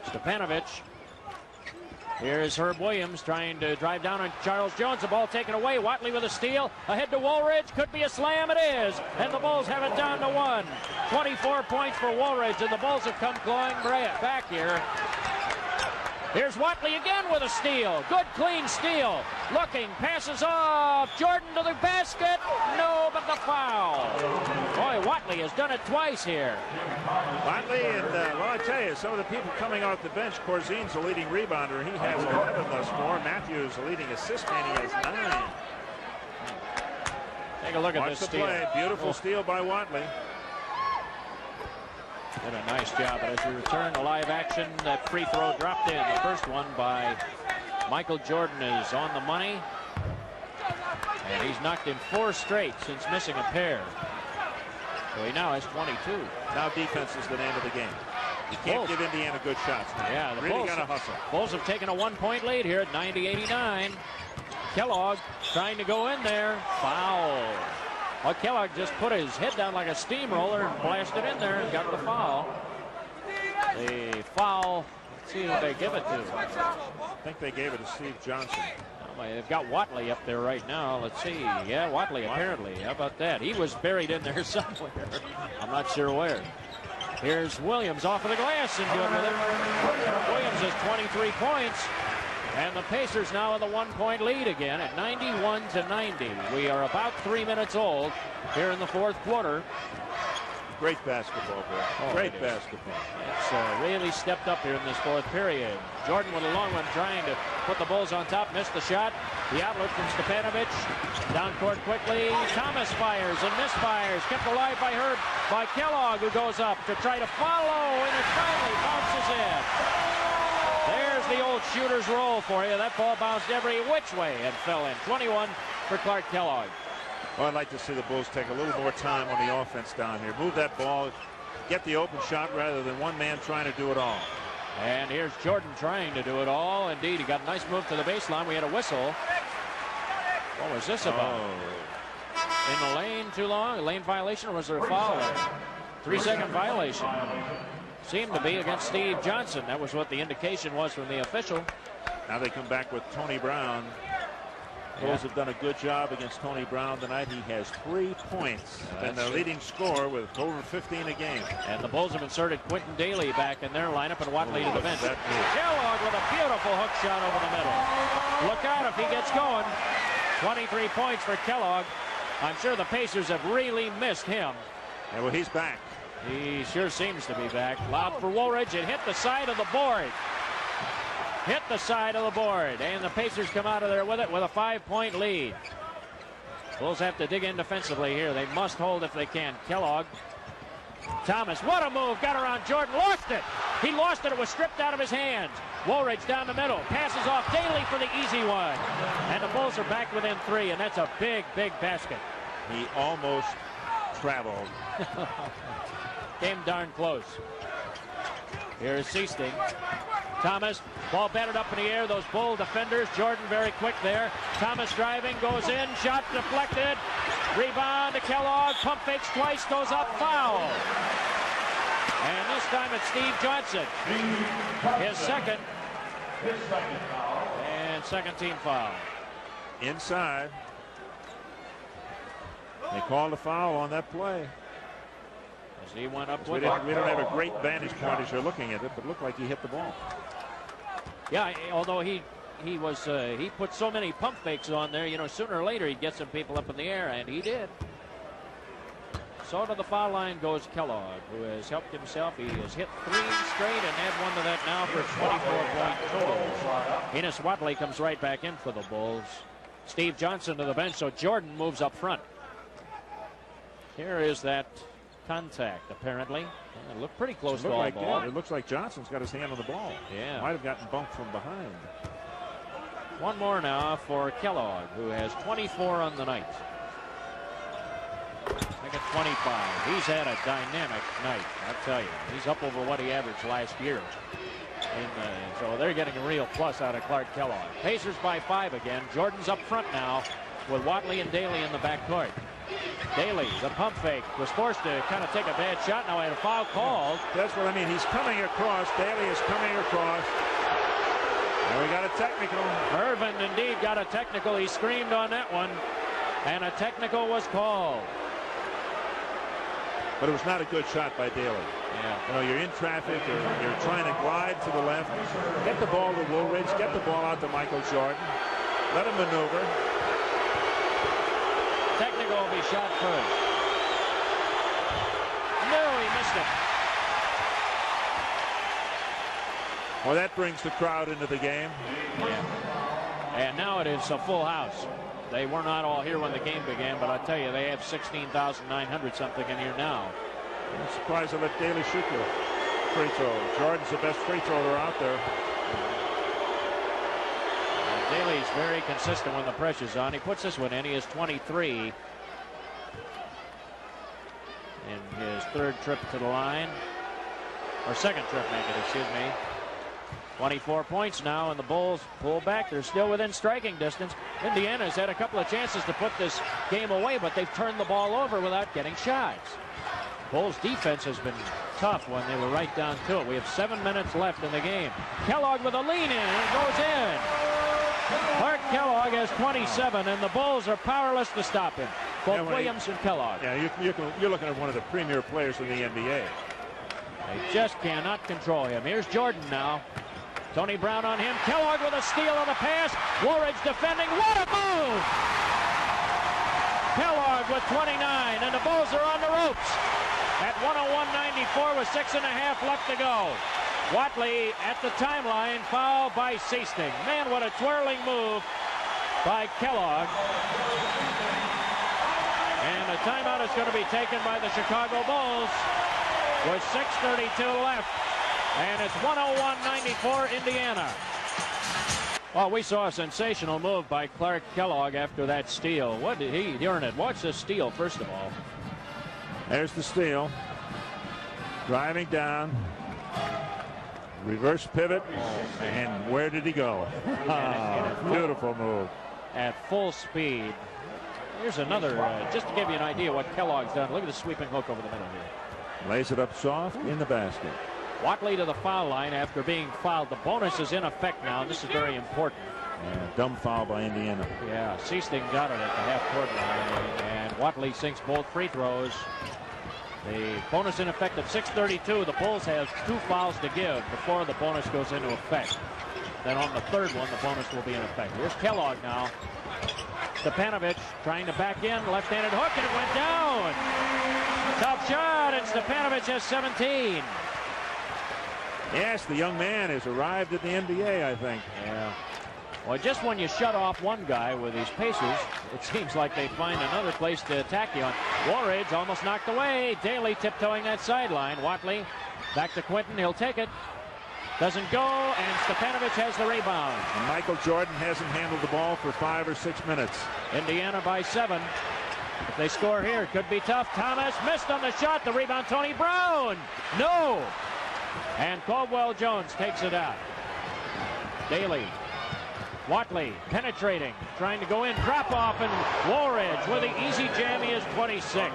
Stefanovic. Here's Herb Williams trying to drive down on Charles Jones. The ball taken away. Watley with a steal. Ahead to Woolridge. Could be a slam. It is. And the Bulls have it down to 1. 24 points for Woolridge, and the Bulls have come clawing back here. Here's Watley again with a steal. Good, clean steal. Looking, passes off. Jordan to the basket. No, but the foul. Boy, Watley has done it twice here. Watley, and well, I tell you, some of the people coming off the bench, Corzine's the leading rebounder. He has 11 thus far. Matthews, the leading assist man. He has 9. Take a look at Watch this the steal. play. Beautiful steal by Watley. Did a nice job, but as we return to live action, that free throw dropped in. The first one by Michael Jordan is on the money. And he's knocked in 4 straight since missing a pair. So he now has 22. Now defense is the name of the game. You can't give Indiana good shots now. Yeah, the really Bulls, got to hustle. Bulls have taken a 1-point lead here at 90-89. Kellogg trying to go in there. Foul. Well, Kellogg just put his head down like a steamroller and blasted in there and got the foul. The foul, let's see who they give it to. I think they gave it to Steve Johnson. They've got Watley up there right now. Let's see. Yeah, Watley apparently. How about that? He was buried in there somewhere. I'm not sure where. Here's Williams off of the glass and good with it. Williams has 23 points. And the Pacers now with a 1-point lead again at 91-90. We are about 3 minutes old here in the 4th quarter. Great basketball, Bill. Oh, great basketball. It's really stepped up here in this 4th period. Jordan with a long one trying to put the Bulls on top. Missed the shot. The outlet from Stepanovic. Down court quickly. Thomas fires and misfires. Kept alive by Kellogg, who goes up to try to follow, and it finally bounces in. There's the old shooter's roll for you. That ball bounced every which way and fell in. 21 for Clark Kellogg. Well, I'd like to see the Bulls take a little more time on the offense down here. Move that ball, get the open shot rather than one man trying to do it all. And here's Jordan trying to do it all. Indeed, he got a nice move to the baseline. We had a whistle. What was this about? In the lane too long? A lane violation, or was there a foul? 3-second violation. Seemed to be against Steve Johnson. That was what the indication was from the official. Now they come back with Tony Brown. Bulls have done a good job against Tony Brown tonight. He has 3 points. And the leading scorer with over 15 a game. And the Bulls have inserted Quentin Daly back in their lineup and Watley to the bench. Kellogg with a beautiful hook shot over the middle. Look out if he gets going. 23 points for Kellogg. I'm sure the Pacers have really missed him. Yeah, well, he's back. He sure seems to be back. Lob for Woolridge. It hit the side of the board. Hit the side of the board, and the Pacers come out of there with it with a 5-point lead. Bulls have to dig in defensively here. They must hold if they can. Kellogg. Thomas, what a move. Got around Jordan. Lost it. He lost it. It was stripped out of his hands. Woolridge down the middle. Passes off Daly for the easy one. And the Bulls are back within 3, and that's a big, big basket. He almost traveled. Came darn close. Here's Seasting. Thomas, ball batted up in the air. Those Bull defenders. Jordan very quick there. Thomas driving, goes in. Shot deflected. Rebound to Kellogg. Pump fakes twice, goes up. Foul. And this time it's Steve Johnson. His second. And second team foul. Inside. They called a foul on that play. As he went up We with don't have a great vantage point as you're looking at it, but it looked like he hit the ball. Yeah, although he put so many pump fakes on there, you know, sooner or later he'd get some people up in the air, and he did. So to the foul line goes Kellogg, who has helped himself. He has hit 3 straight and add 1 to that now for a 24-point total. Enos Watley comes right back in for the Bulls. Steve Johnson to the bench, so Jordan moves up front. Here is that contact, apparently. It looked pretty close to all ball. It looks like Johnson's got his hand on the ball. Yeah. Might have gotten bumped from behind. 1 more now for Kellogg, who has 24 on the night. Make it 25. He's had a dynamic night, I'll tell you. He's up over what he averaged last year. So they're getting a real plus out of Clark Kellogg. Pacers by 5 again. Jordan's up front now with Watley and Daly in the backcourt. Daly, the pump fake, was forced to kind of take a bad shot. Now he had a foul called. That's what I mean. He's coming across. Daly is coming across. And we got a technical. Irvin indeed got a technical. He screamed on that one. And a technical was called. But it was not a good shot by Daly. Yeah. You know, you're in traffic. You're trying to glide to the left. Get the ball to Woolridge. Get the ball out to Michael Jordan. Let him maneuver. Technical will be shot first. No, he missed it. Well, that brings the crowd into the game. Yeah. And now it is a full house. They were not all here when the game began, but I tell you, they have 16,900 something in here now. I'm surprised they let Daly shoot the free throw. Jordan's the best free thrower out there. Daly's very consistent when the pressure's on. He puts this one in. He is 23 in his third trip to the line. Or second trip, maybe, excuse me. 24 points now, and the Bulls pull back. They're still within striking distance. Indiana's had a couple of chances to put this game away, but they've turned the ball over without getting shots. Bulls defense has been tough when they were right down to it. We have 7 minutes left in the game. Kellogg with a lean in, and it goes in. Clark Kellogg has 27, and the Bulls are powerless to stop him. Both Williams and Kellogg. Yeah, you're looking at one of the premier players in the NBA. They just cannot control him. Here's Jordan now. Tony Brown on him. Kellogg with a steal on the pass. Woolridge defending. What a move! Kellogg with 29, and the Bulls are on the ropes at 101.94 with 6.5 left to go. Watley at the timeline, foul by Seasting. Man, what a twirling move by Kellogg. And a timeout is going to be taken by the Chicago Bulls with 6:32 left. And it's 101-94 Indiana. Well, we saw a sensational move by Clark Kellogg after that steal. What did he earn it? Watch this steal, first of all. There's the steal. Driving down. Reverse pivot. And where did he go? Beautiful move. At full speed. Here's another, just to give you an idea what Kellogg's done. Look at the sweeping hook over the middle here. Lays it up soft in the basket. Watley to the foul line after being fouled. The bonus is in effect now, and this is very important. Yeah, dumb foul by Indiana. Yeah, Seasting got it at the half-court line, and Watley sinks both free throws. The bonus in effect at 6:32. The Bulls have 2 fouls to give before the bonus goes into effect. Then on the third one, the bonus will be in effect. Here's Kellogg now. Stepanovic trying to back in, left-handed hook, and it went down. Tough shot, and Stepanovic has 17. Yes, the young man has arrived at the NBA, I think. Yeah. Well, just when you shut off one guy with these Pacers, it seems like they find another place to attack you on. Woolridge almost knocked away. Daly tiptoeing that sideline. Watley back to Quinton. He'll take it. Doesn't go, and Stepanovic has the rebound. And Michael Jordan hasn't handled the ball for 5 or 6 minutes. Indiana by 7. If they score here, it could be tough. Thomas missed on the shot. The rebound, Tony Brown. No. And Caldwell Jones takes it out. Daly. Watley penetrating, trying to go in, drop off, and Woolridge with the easy jam. He is 26.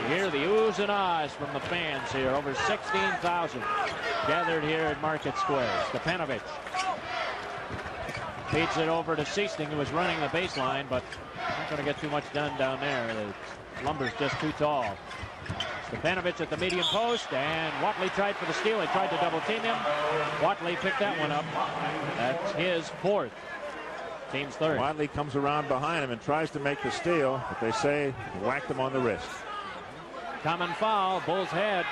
You hear the oohs and ahs from the fans here. Over 16,000 gathered here at Market Square. Stepanovic feeds it over to Seasting, who was running the baseline, but not going to get too much done down there. The lumber's just too tall. Stepanovic at the medium post, and Watley tried for the steal. He tried to double team him. Watley picked that one up. That's his 4th. Team's 3rd. Watley comes around behind him and tries to make the steal, but they say he whacked him on the wrist. Common foul. Bulls head.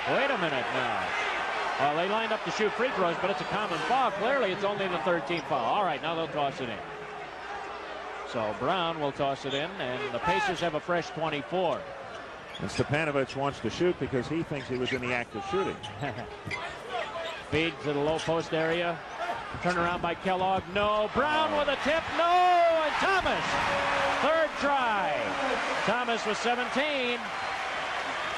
Wait a minute now. Well, they lined up to shoot free throws, but it's a common foul. Clearly, it's only the 3rd team foul. All right, now they'll toss it in. So Brown will toss it in, and the Pacers have a fresh 24. And Stepanovic wants to shoot because he thinks he was in the act of shooting. Feed to the low post area. Turn around by Kellogg. No. Brown with a tip. No. And Thomas. 3rd try. Thomas with 17.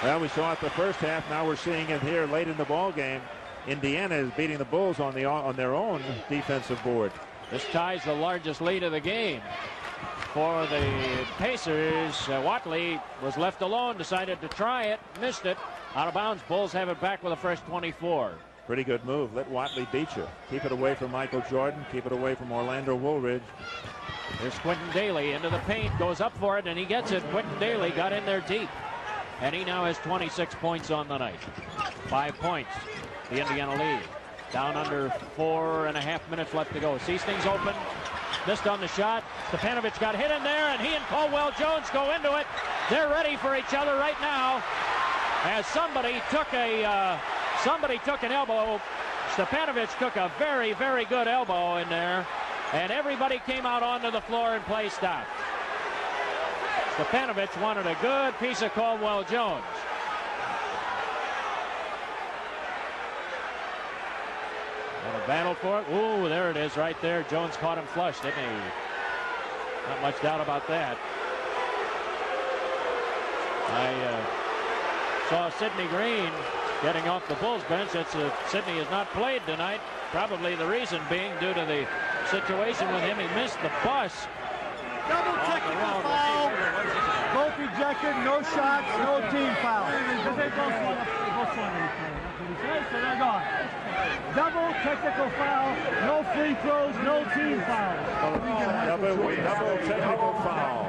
Well, we saw it the first half. Now we're seeing it here late in the ball game. Indiana is beating the Bulls on their own defensive board. This ties the largest lead of the game. For the Pacers, Watley was left alone, decided to try it, missed it. Out of bounds. Bulls have it back with a fresh 24. Pretty good move. Let Watley beat you. Keep it away from Michael Jordan. Keep it away from Orlando Woolridge. Here's Quinton Daly into the paint, goes up for it, and he gets it. Quinton Daly got in there deep. And he now has 26 points on the night. 5 points. The Indiana lead. Down under 4.5 minutes left to go. Seasting's open. Missed on the shot. Stepanovic got hit in there, and he and Caldwell Jones go into it. They're ready for each other right now. As somebody took an elbow. Stepanovic took a very, very good elbow in there, and everybody came out onto the floor and play stopped. Stepanovic wanted a good piece of Caldwell Jones. And A battle for it. Ooh, there it is right there. Jones caught him flush, didn't he? Not much doubt about that. I saw Sidney Green getting off the Bulls bench. Sidney has not played tonight. Probably the reason being due to the situation with him. He missed the bus. Double technical foul. Both ejected, no shots, no team foul. They both swung up. So they're gone. Double technical foul, no free throws, no team fouls. Double technical foul.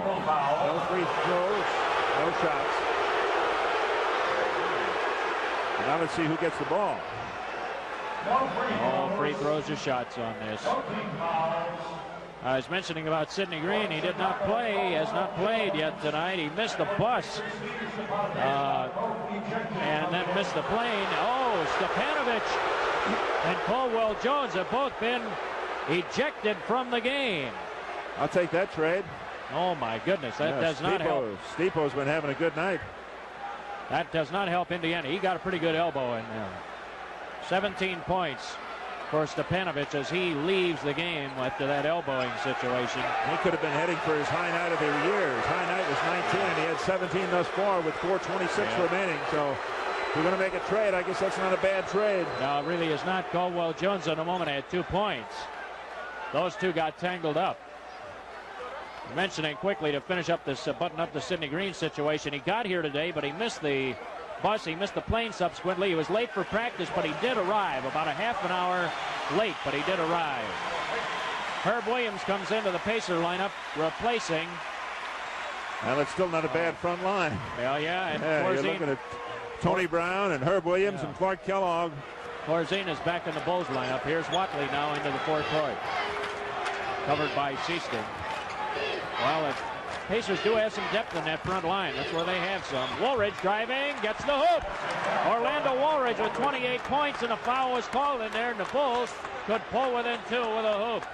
No free throws, no shots. And now let's see who gets the ball. All free throws or shots on this. I was mentioning about Sidney Green. He did not play, has not played yet tonight. He missed the bus and then missed the plane. Oh, Stepanovich and Caldwell Jones have both been ejected from the game. I'll take that trade. Oh, my goodness. That does not help. Stipo's been having a good night. That does not help Indiana. He got a pretty good elbow in there. 17 points for Stepanovich as he leaves the game after that elbowing situation. He could have been heading for his high night of the year. His high night was 19. He had 17 thus far with 4:26 remaining. So if we're going to make a trade, I guess that's not a bad trade. No, it really is not. Caldwell Jones in a moment had 2 points. Those two got tangled up. Mentioning quickly to finish up this button up the Sidney Green situation. He got here today, but he missed the bus. He missed the plane subsequently. He was late for practice, but he did arrive about a half an hour late, but he did arrive. Herb Williams comes into the Pacer lineup, replacing. Well, it's still not a bad front line. Well, yeah, and you're looking at Tony Brown and Herb Williams and Clark Kellogg. Corzine is back in the Bulls lineup. Here's Watley now into the forecourt. Covered by Seaston. Well, Pacers do have some depth in that front line. That's where they have some. Woolridge driving, gets the hoop. Orlando Woolridge with 28 points, and a foul was called in there, and the Bulls could pull within 2 with a hoop.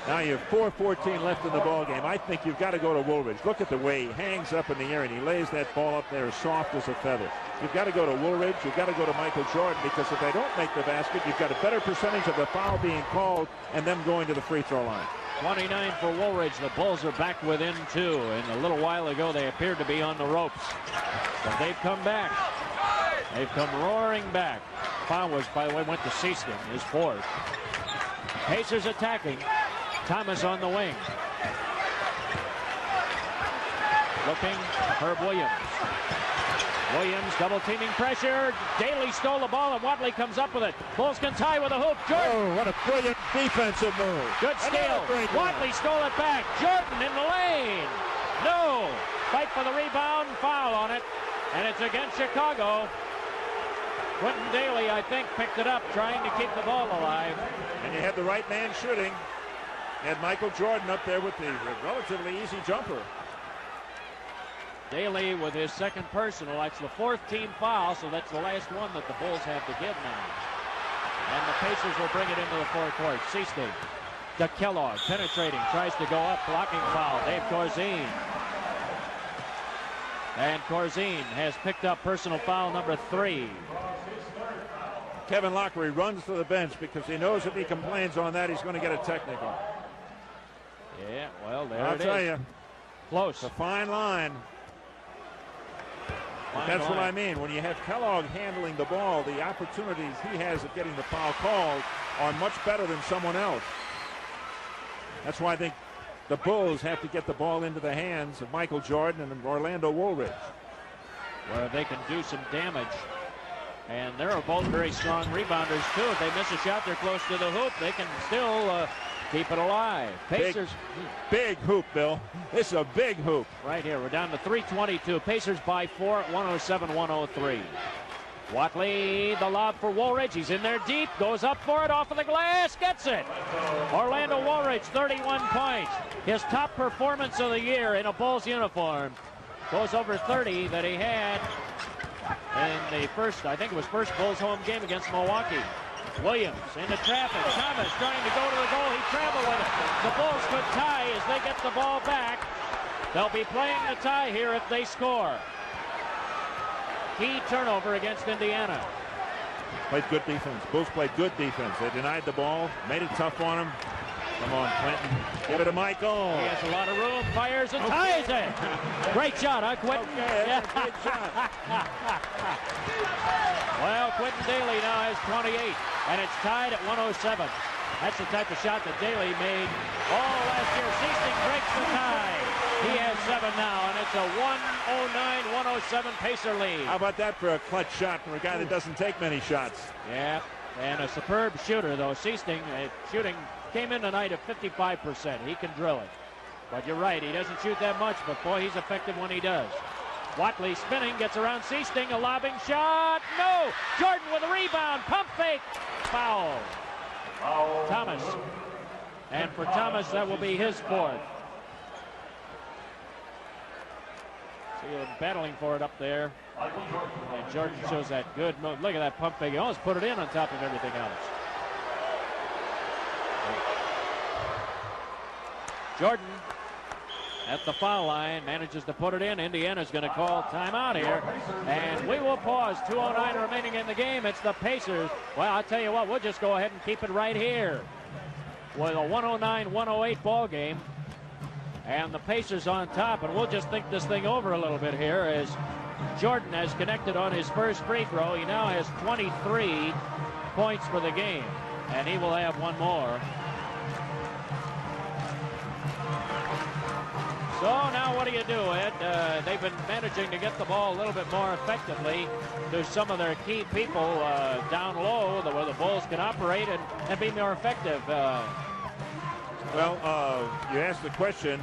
Now you have 4:14 left in the ball game. I think you've got to go to Woolridge. Look at the way he hangs up in the air, and he lays that ball up there as soft as a feather. You've got to go to Woolridge. You've got to go to Michael Jordan, because if they don't make the basket, you've got a better percentage of the foul being called and them going to the free throw line. 29 for Woolridge. The Bulls are back within 2. And a little while ago, they appeared to be on the ropes. But they've come back. They've come roaring back. Foul was, by the way, went to Seaston, his 4th. Pacers attacking. Thomas on the wing. Looking, Herb Williams. Williams double teaming pressure. Daly stole the ball and Watley comes up with it. Bulls can tie with a hoop. Jordan. Oh, what a brilliant defensive move. Good steal. Watley stole it back. Jordan in the lane. No. Fight for the rebound. Foul on it. And it's against Chicago. Quentin Daly, I think, picked it up, trying to keep the ball alive. And you had the right man shooting. You had Michael Jordan up there with the relatively easy jumper. Daly with his 2nd personal. That's the 4th team foul, so that's the last one that the Bulls have to give now. And the Pacers will bring it into the forecourt. Seaston to Kellogg, penetrating, tries to go up, blocking foul. Dave Corzine. And Corzine has picked up personal foul number 3. Kevin Lockery runs to the bench because he knows if he complains on that, he's going to get a technical. Yeah, well, there I'll it is. tell you. Close. It's a fine line. That's what I mean. When you have Kellogg handling the ball, the opportunities he has of getting the foul called are much better than someone else. That's why I think the Bulls have to get the ball into the hands of Michael Jordan and Orlando Woolridge, where they can do some damage. And they're both very strong rebounders, too. If they miss a shot, they're close to the hoop. They can still keep it alive. Pacers. Big hoop, Bill. This is a big hoop. Right here. We're down to 3:22. Pacers by 4 at 107-103. Watley, the lob for Woolridge. He's in there deep. Goes up for it. Off of the glass. Gets it. Orlando Woolridge, 31 points. His top performance of the year in a Bulls uniform. Goes over 30 that he had in the first, I think it was first Bulls home game against Milwaukee. Williams into traffic. Thomas trying to go to the goal. He traveled with it. The Bulls could tie as they get the ball back. They'll be playing the tie here if they score. Key turnover against Indiana. Played good defense. Bulls played good defense. They denied the ball, made it tough on him. Come on, Clinton. Give it to Michael. He has a lot of room, fires and ties it. Great shot, huh, Quentin? Okay, that's a great shot. Well, Quentin Daly now has 28, and it's tied at 107. That's the type of shot that Daly made all last year. Seasting breaks the tie. He has 7 now, and it's a 109-107 Pacer lead. How about that for a clutch shot from a guy that doesn't take many shots? Yeah, and a superb shooter, though. Seasting shooting came in tonight at 55%. He can drill it. But you're right, he doesn't shoot that much, but boy, he's effective when he does. Watley spinning, gets around Seasting, a lobbing shot. No! Jordan with a rebound, pump fake, foul. Thomas. And for Thomas, that will be his fourth. See him battling for it up there. And Jordan shows that good move. Look at that pump fake. He almost put it in on top of everything else. Jordan at the foul line manages to put it in. Indiana's going to call timeout here. And we will pause. 2:09 remaining in the game. It's the Pacers. Well, I'll tell you what, we'll just go ahead and keep it right here with a 109-108 ball game. And the Pacers on top. And we'll just think this thing over a little bit here as Jordan has connected on his first free throw. He now has 23 points for the game. And he will have one more. So now what do you do, Ed? They've been managing to get the ball a little bit more effectively to some of their key people down low where the Bulls can operate and be more effective. Well, you asked the question,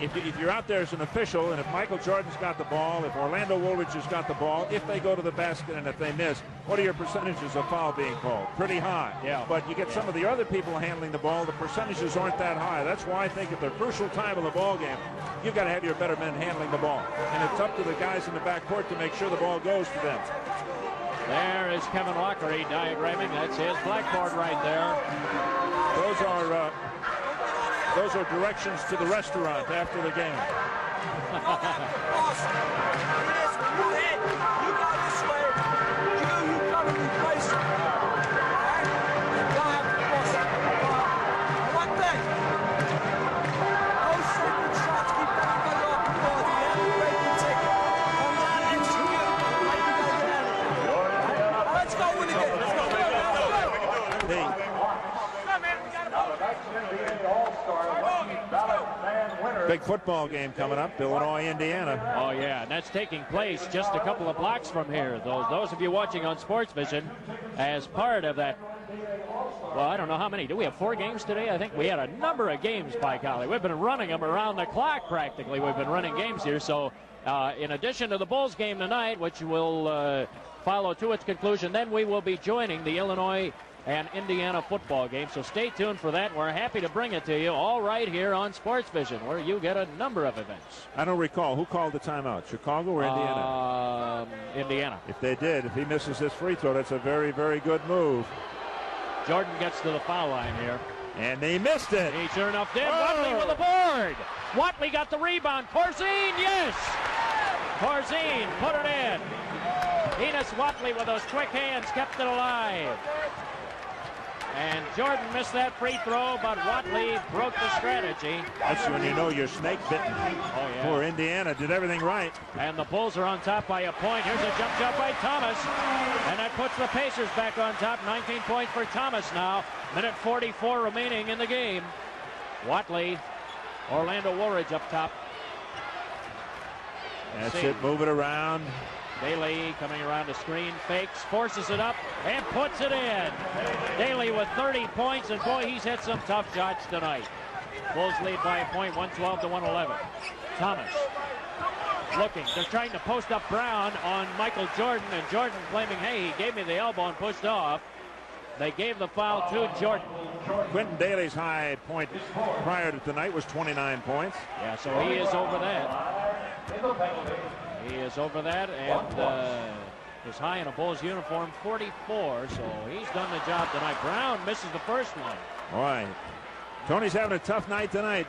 if you're out there as an official, and if Michael Jordan's got the ball, if Orlando Woolridge has got the ball, if they go to the basket and if they miss, what are your percentages of foul being called? Pretty high. Yeah. But you get some of the other people handling the ball, the percentages aren't that high. That's why I think at the crucial time of the ball game, you've got to have your better men handling the ball. And it's up to the guys in the backcourt to make sure the ball goes to them. There is Kevin Lockery diagramming. That's his blackboard right there. Those are directions to the restaurant after the game. Big football game coming up, Illinois, Indiana. Oh, yeah, and that's taking place just a couple of blocks from here. Those of you watching on Sports Vision, as part of that, well, I don't know how many. Do we have 4 games today? I think we had a number of games by golly. We've been running them around the clock practically. We've been running games here. So in addition to the Bulls game tonight, which will follow to its conclusion, then we will be joining the Illinois and Indiana football game. So stay tuned for that. We're happy to bring it to you all right here on Sports Vision, where you get a number of events. I don't recall. Who called the timeout, Chicago or Indiana? Indiana. If they did, if he misses this free throw, that's a very, very good move. Jordan gets to the foul line here. And they missed it. He sure enough did. Oh. Watley with a board. Watley got the rebound. Corzine, yes. Corzine put it in. Enos Watley with those quick hands kept it alive. And Jordan missed that free throw, but Watley broke the strategy. That's when you know you're snake bitten. Oh, yeah. Poor Indiana did everything right. And the Bulls are on top by a point. Here's a jump shot by Thomas. And that puts the Pacers back on top. 19 points for Thomas now. Minute 44 remaining in the game. Watley, Orlando Woolridge up top. That's it. Move it around. Daly coming around the screen, fakes, forces it up, and puts it in. Daly with 30 points, and boy, he's hit some tough shots tonight. Bulls lead by a point, 112 to 111. Thomas looking. They're trying to post up Brown on Michael Jordan, and Jordan claiming, hey, he gave me the elbow and pushed off. They gave the foul to Jordan. Quentin Daly's high point prior to tonight was 29 points. Yeah, so he is over that. He is over that, and is high in a Bulls uniform, 44, so he's done the job tonight. Brown misses the first one. All right. Tony's having a tough night tonight.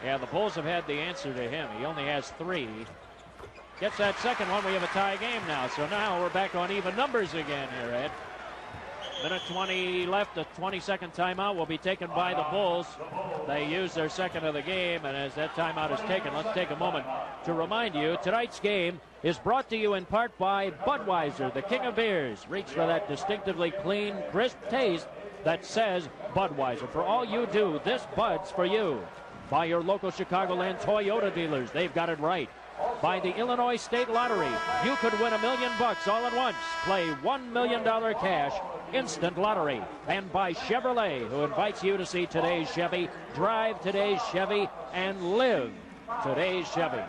Yeah, the Bulls have had the answer to him. He only has 3. gets that second one, we have a tie game now. So now we're back on even numbers again here, Ed. Minute 20 left. The 22nd timeout will be taken by the Bulls. They use their second of the game, and as that timeout is taken, let's take a moment to remind you tonight's game is brought to you in part by Budweiser, the king of beers. Reach for that distinctively clean, crisp taste that says Budweiser. For all you do, this Bud's for you. By your local Chicagoland Toyota dealers, they've got it right. By the Illinois State Lottery, you could win $1 million all at once. Play $1 million cash instant lottery. And by Chevrolet, who invites you to see today's Chevy, drive today's Chevy, and live today's Chevy.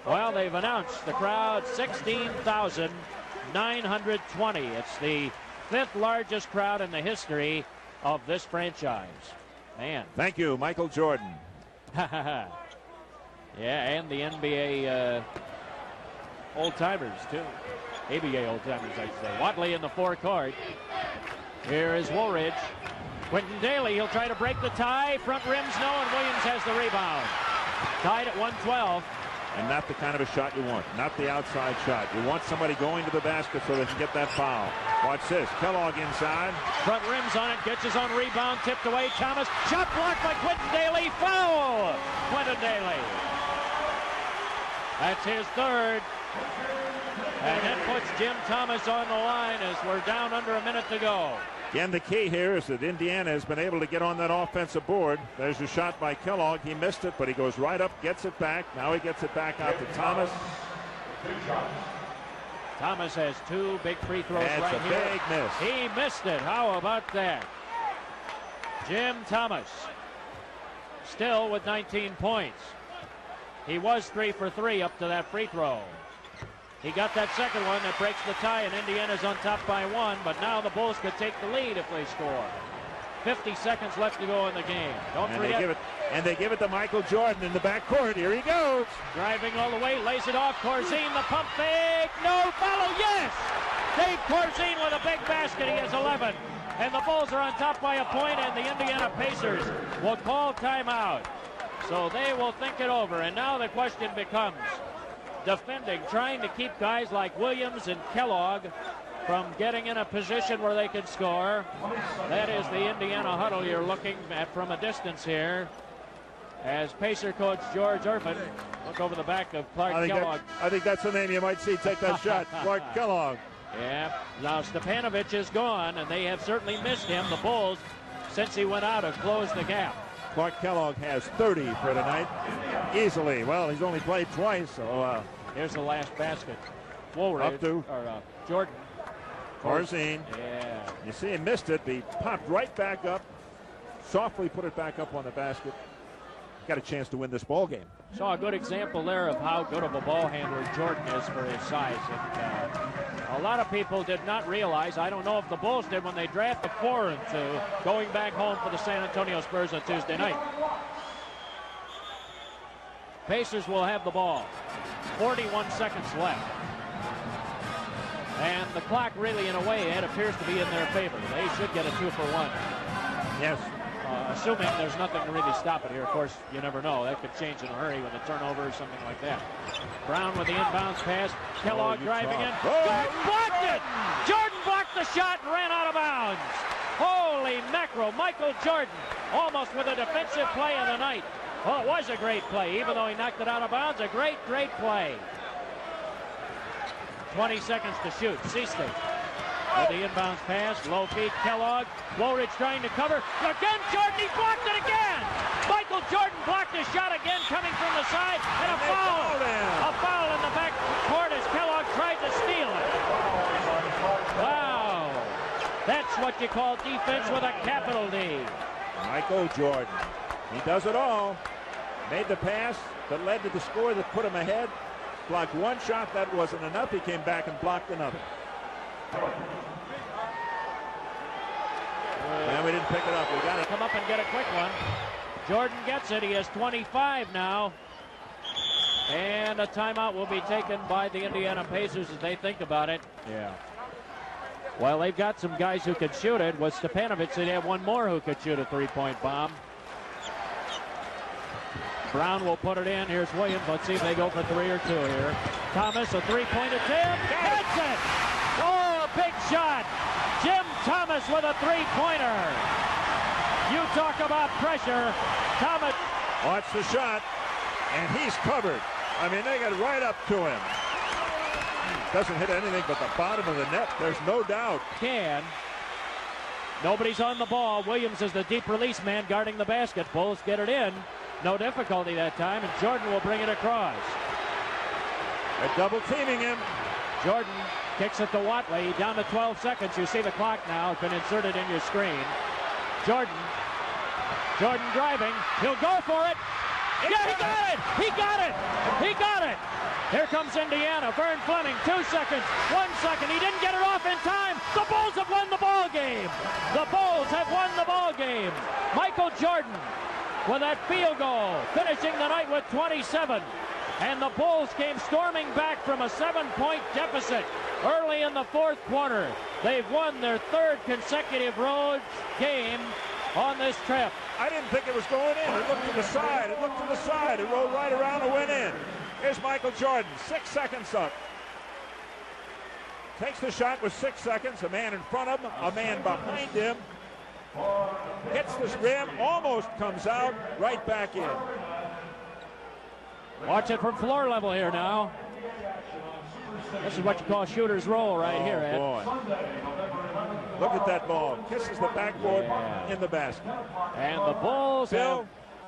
Well, they've announced the crowd 16,920. It's the 5th largest crowd in the history of this franchise. Man. Thank you, Michael Jordan. Yeah, and the NBA old-timers, too. ABA old-timers, I should say. Watley in the forecourt. Here is Woolridge. Quentin Daly, he'll try to break the tie. Front rims, no, and Williams has the rebound. Tied at 112. And not the kind of a shot you want. Not the outside shot. You want somebody going to the basket so they can get that foul. Watch this. Kellogg inside. Front rims on it. Gets his own rebound. Tipped away. Thomas. Shot blocked by Quentin Daly. Foul! Quentin Daly. That's his third. And that puts Jim Thomas on the line as we're down under a minute to go. Again, the key here is that Indiana has been able to get on that offensive board. There's a shot by Kellogg. He missed it, but he goes right up, gets it back. Now he gets it back out to Thomas. Thomas has 2 big free throws right here. Big miss. He missed it. How about that? Jim Thomas still with 19 points. He was 3 for 3 up to that free throw. He got that second one that breaks the tie, and Indiana's on top by 1, but now the Bulls could take the lead if they score. 50 seconds left to go in the game. Don't forget. They give it to Michael Jordan in the backcourt. Here he goes. Driving all the way, lays it off. Corzine, the pump fake. No follow, yes! Dave Corzine with a big basket. He has 11. And the Bulls are on top by a point, and the Indiana Pacers will call timeout. So they will think it over. And now the question becomes, defending, trying to keep guys like Williams and Kellogg from getting in a position where they can score. That is the Indiana huddle you're looking at from a distance here. As Pacer coach George Irvin look over the back of Clark Kellogg. I think that's the name you might see take that shot. Clark Kellogg. Yeah. Now Stepanovic is gone, and they have certainly missed him. The Bulls, since he went out, have closed the gap. Clark Kellogg has 30 for tonight. Easily. Well, he's only played twice, so here's the last basket. Woolridge, up to Jordan. Corzine. Yeah. You see he missed it. He popped right back up. Softly put it back up on the basket. Got a chance to win this ball game. Saw a good example there of how good of a ball handler Jordan is for his size. And, a lot of people did not realize, I don't know if the Bulls did when they drafted 4 and 2, going back home for the San Antonio Spurs on Tuesday night. Pacers will have the ball. 41 seconds left. And the clock really, in a way, Ed, appears to be in their favor. They should get a 2 for 1. Yes. Assuming there's nothing to really stop it here. Of course, you never know. That could change in a hurry with a turnover or something like that. Brown with the inbounds pass. Kellogg driving in. Jordan blocked it! Jordan blocked the shot and ran out of bounds. Holy mackerel. Michael Jordan almost with a defensive play of the night. Well, it was a great play. Even though he knocked it out of bounds, a great, great play. 20 seconds to shoot. Seasley with the inbounds pass. Low feed. Kellogg. Woolridge trying to cover. Again, Jordan. He blocked it again. Michael Jordan blocked his shot again coming from the side. And a foul. A foul in the back court as Kellogg tried to steal it. Wow. That's what you call defense with a capital D. Michael Jordan. He does it all. Made the pass that led to the score that put him ahead. Blocked one shot. That wasn't enough. He came back and blocked another. And we didn't pick it up. We got to come up and get a quick one. Jordan gets it. He has 25 now. And a timeout will be taken by the Indiana Pacers as they think about it. Yeah. Well, they've got some guys who could shoot it. With Stepanovic, they have one more who could shoot a three-point bomb. Brown will put it in. Here's Williams. Let's see if they go for 3 or 2 here. Thomas, a three-point attempt. Hits it! Oh, big shot. Jim Thomas with a three-pointer. You talk about pressure. Thomas. Watch the shot, and he's covered. I mean, they got right up to him. Doesn't hit anything but the bottom of the net. There's no doubt. Nobody's on the ball. Williams is the deep release man guarding the basket. Bulls get it in. No difficulty that time, and Jordan will bring it across. They're double teaming him. Jordan kicks it to Watley. Down to 12 seconds. You see the clock now. It's been inserted in your screen. Jordan driving. He'll go for it. Yeah, he got it! He got it! He got it! Here comes Indiana. Vern Fleming, 2 seconds, 1 second. He didn't get it off in time. The Bulls have won the ball game. The Bulls have won the ball game. Michael Jordan with that field goal, finishing the night with 27. And the Bulls came storming back from a 7-point deficit early in the fourth quarter. They've won their 3rd consecutive road game on this trip. I didn't think it was going in. It looked to the side. It looked to the side. It rolled right around and went in. Here's Michael Jordan, 6 seconds up. Takes the shot with 6 seconds. A man in front of him, a man behind him. Hits this rim, almost comes out, right back in. Watch it from floor level here now. This is what you call shooter's roll right here, Ed. Boy. Look at that ball. Kisses the backboard in the basket. And the Bulls have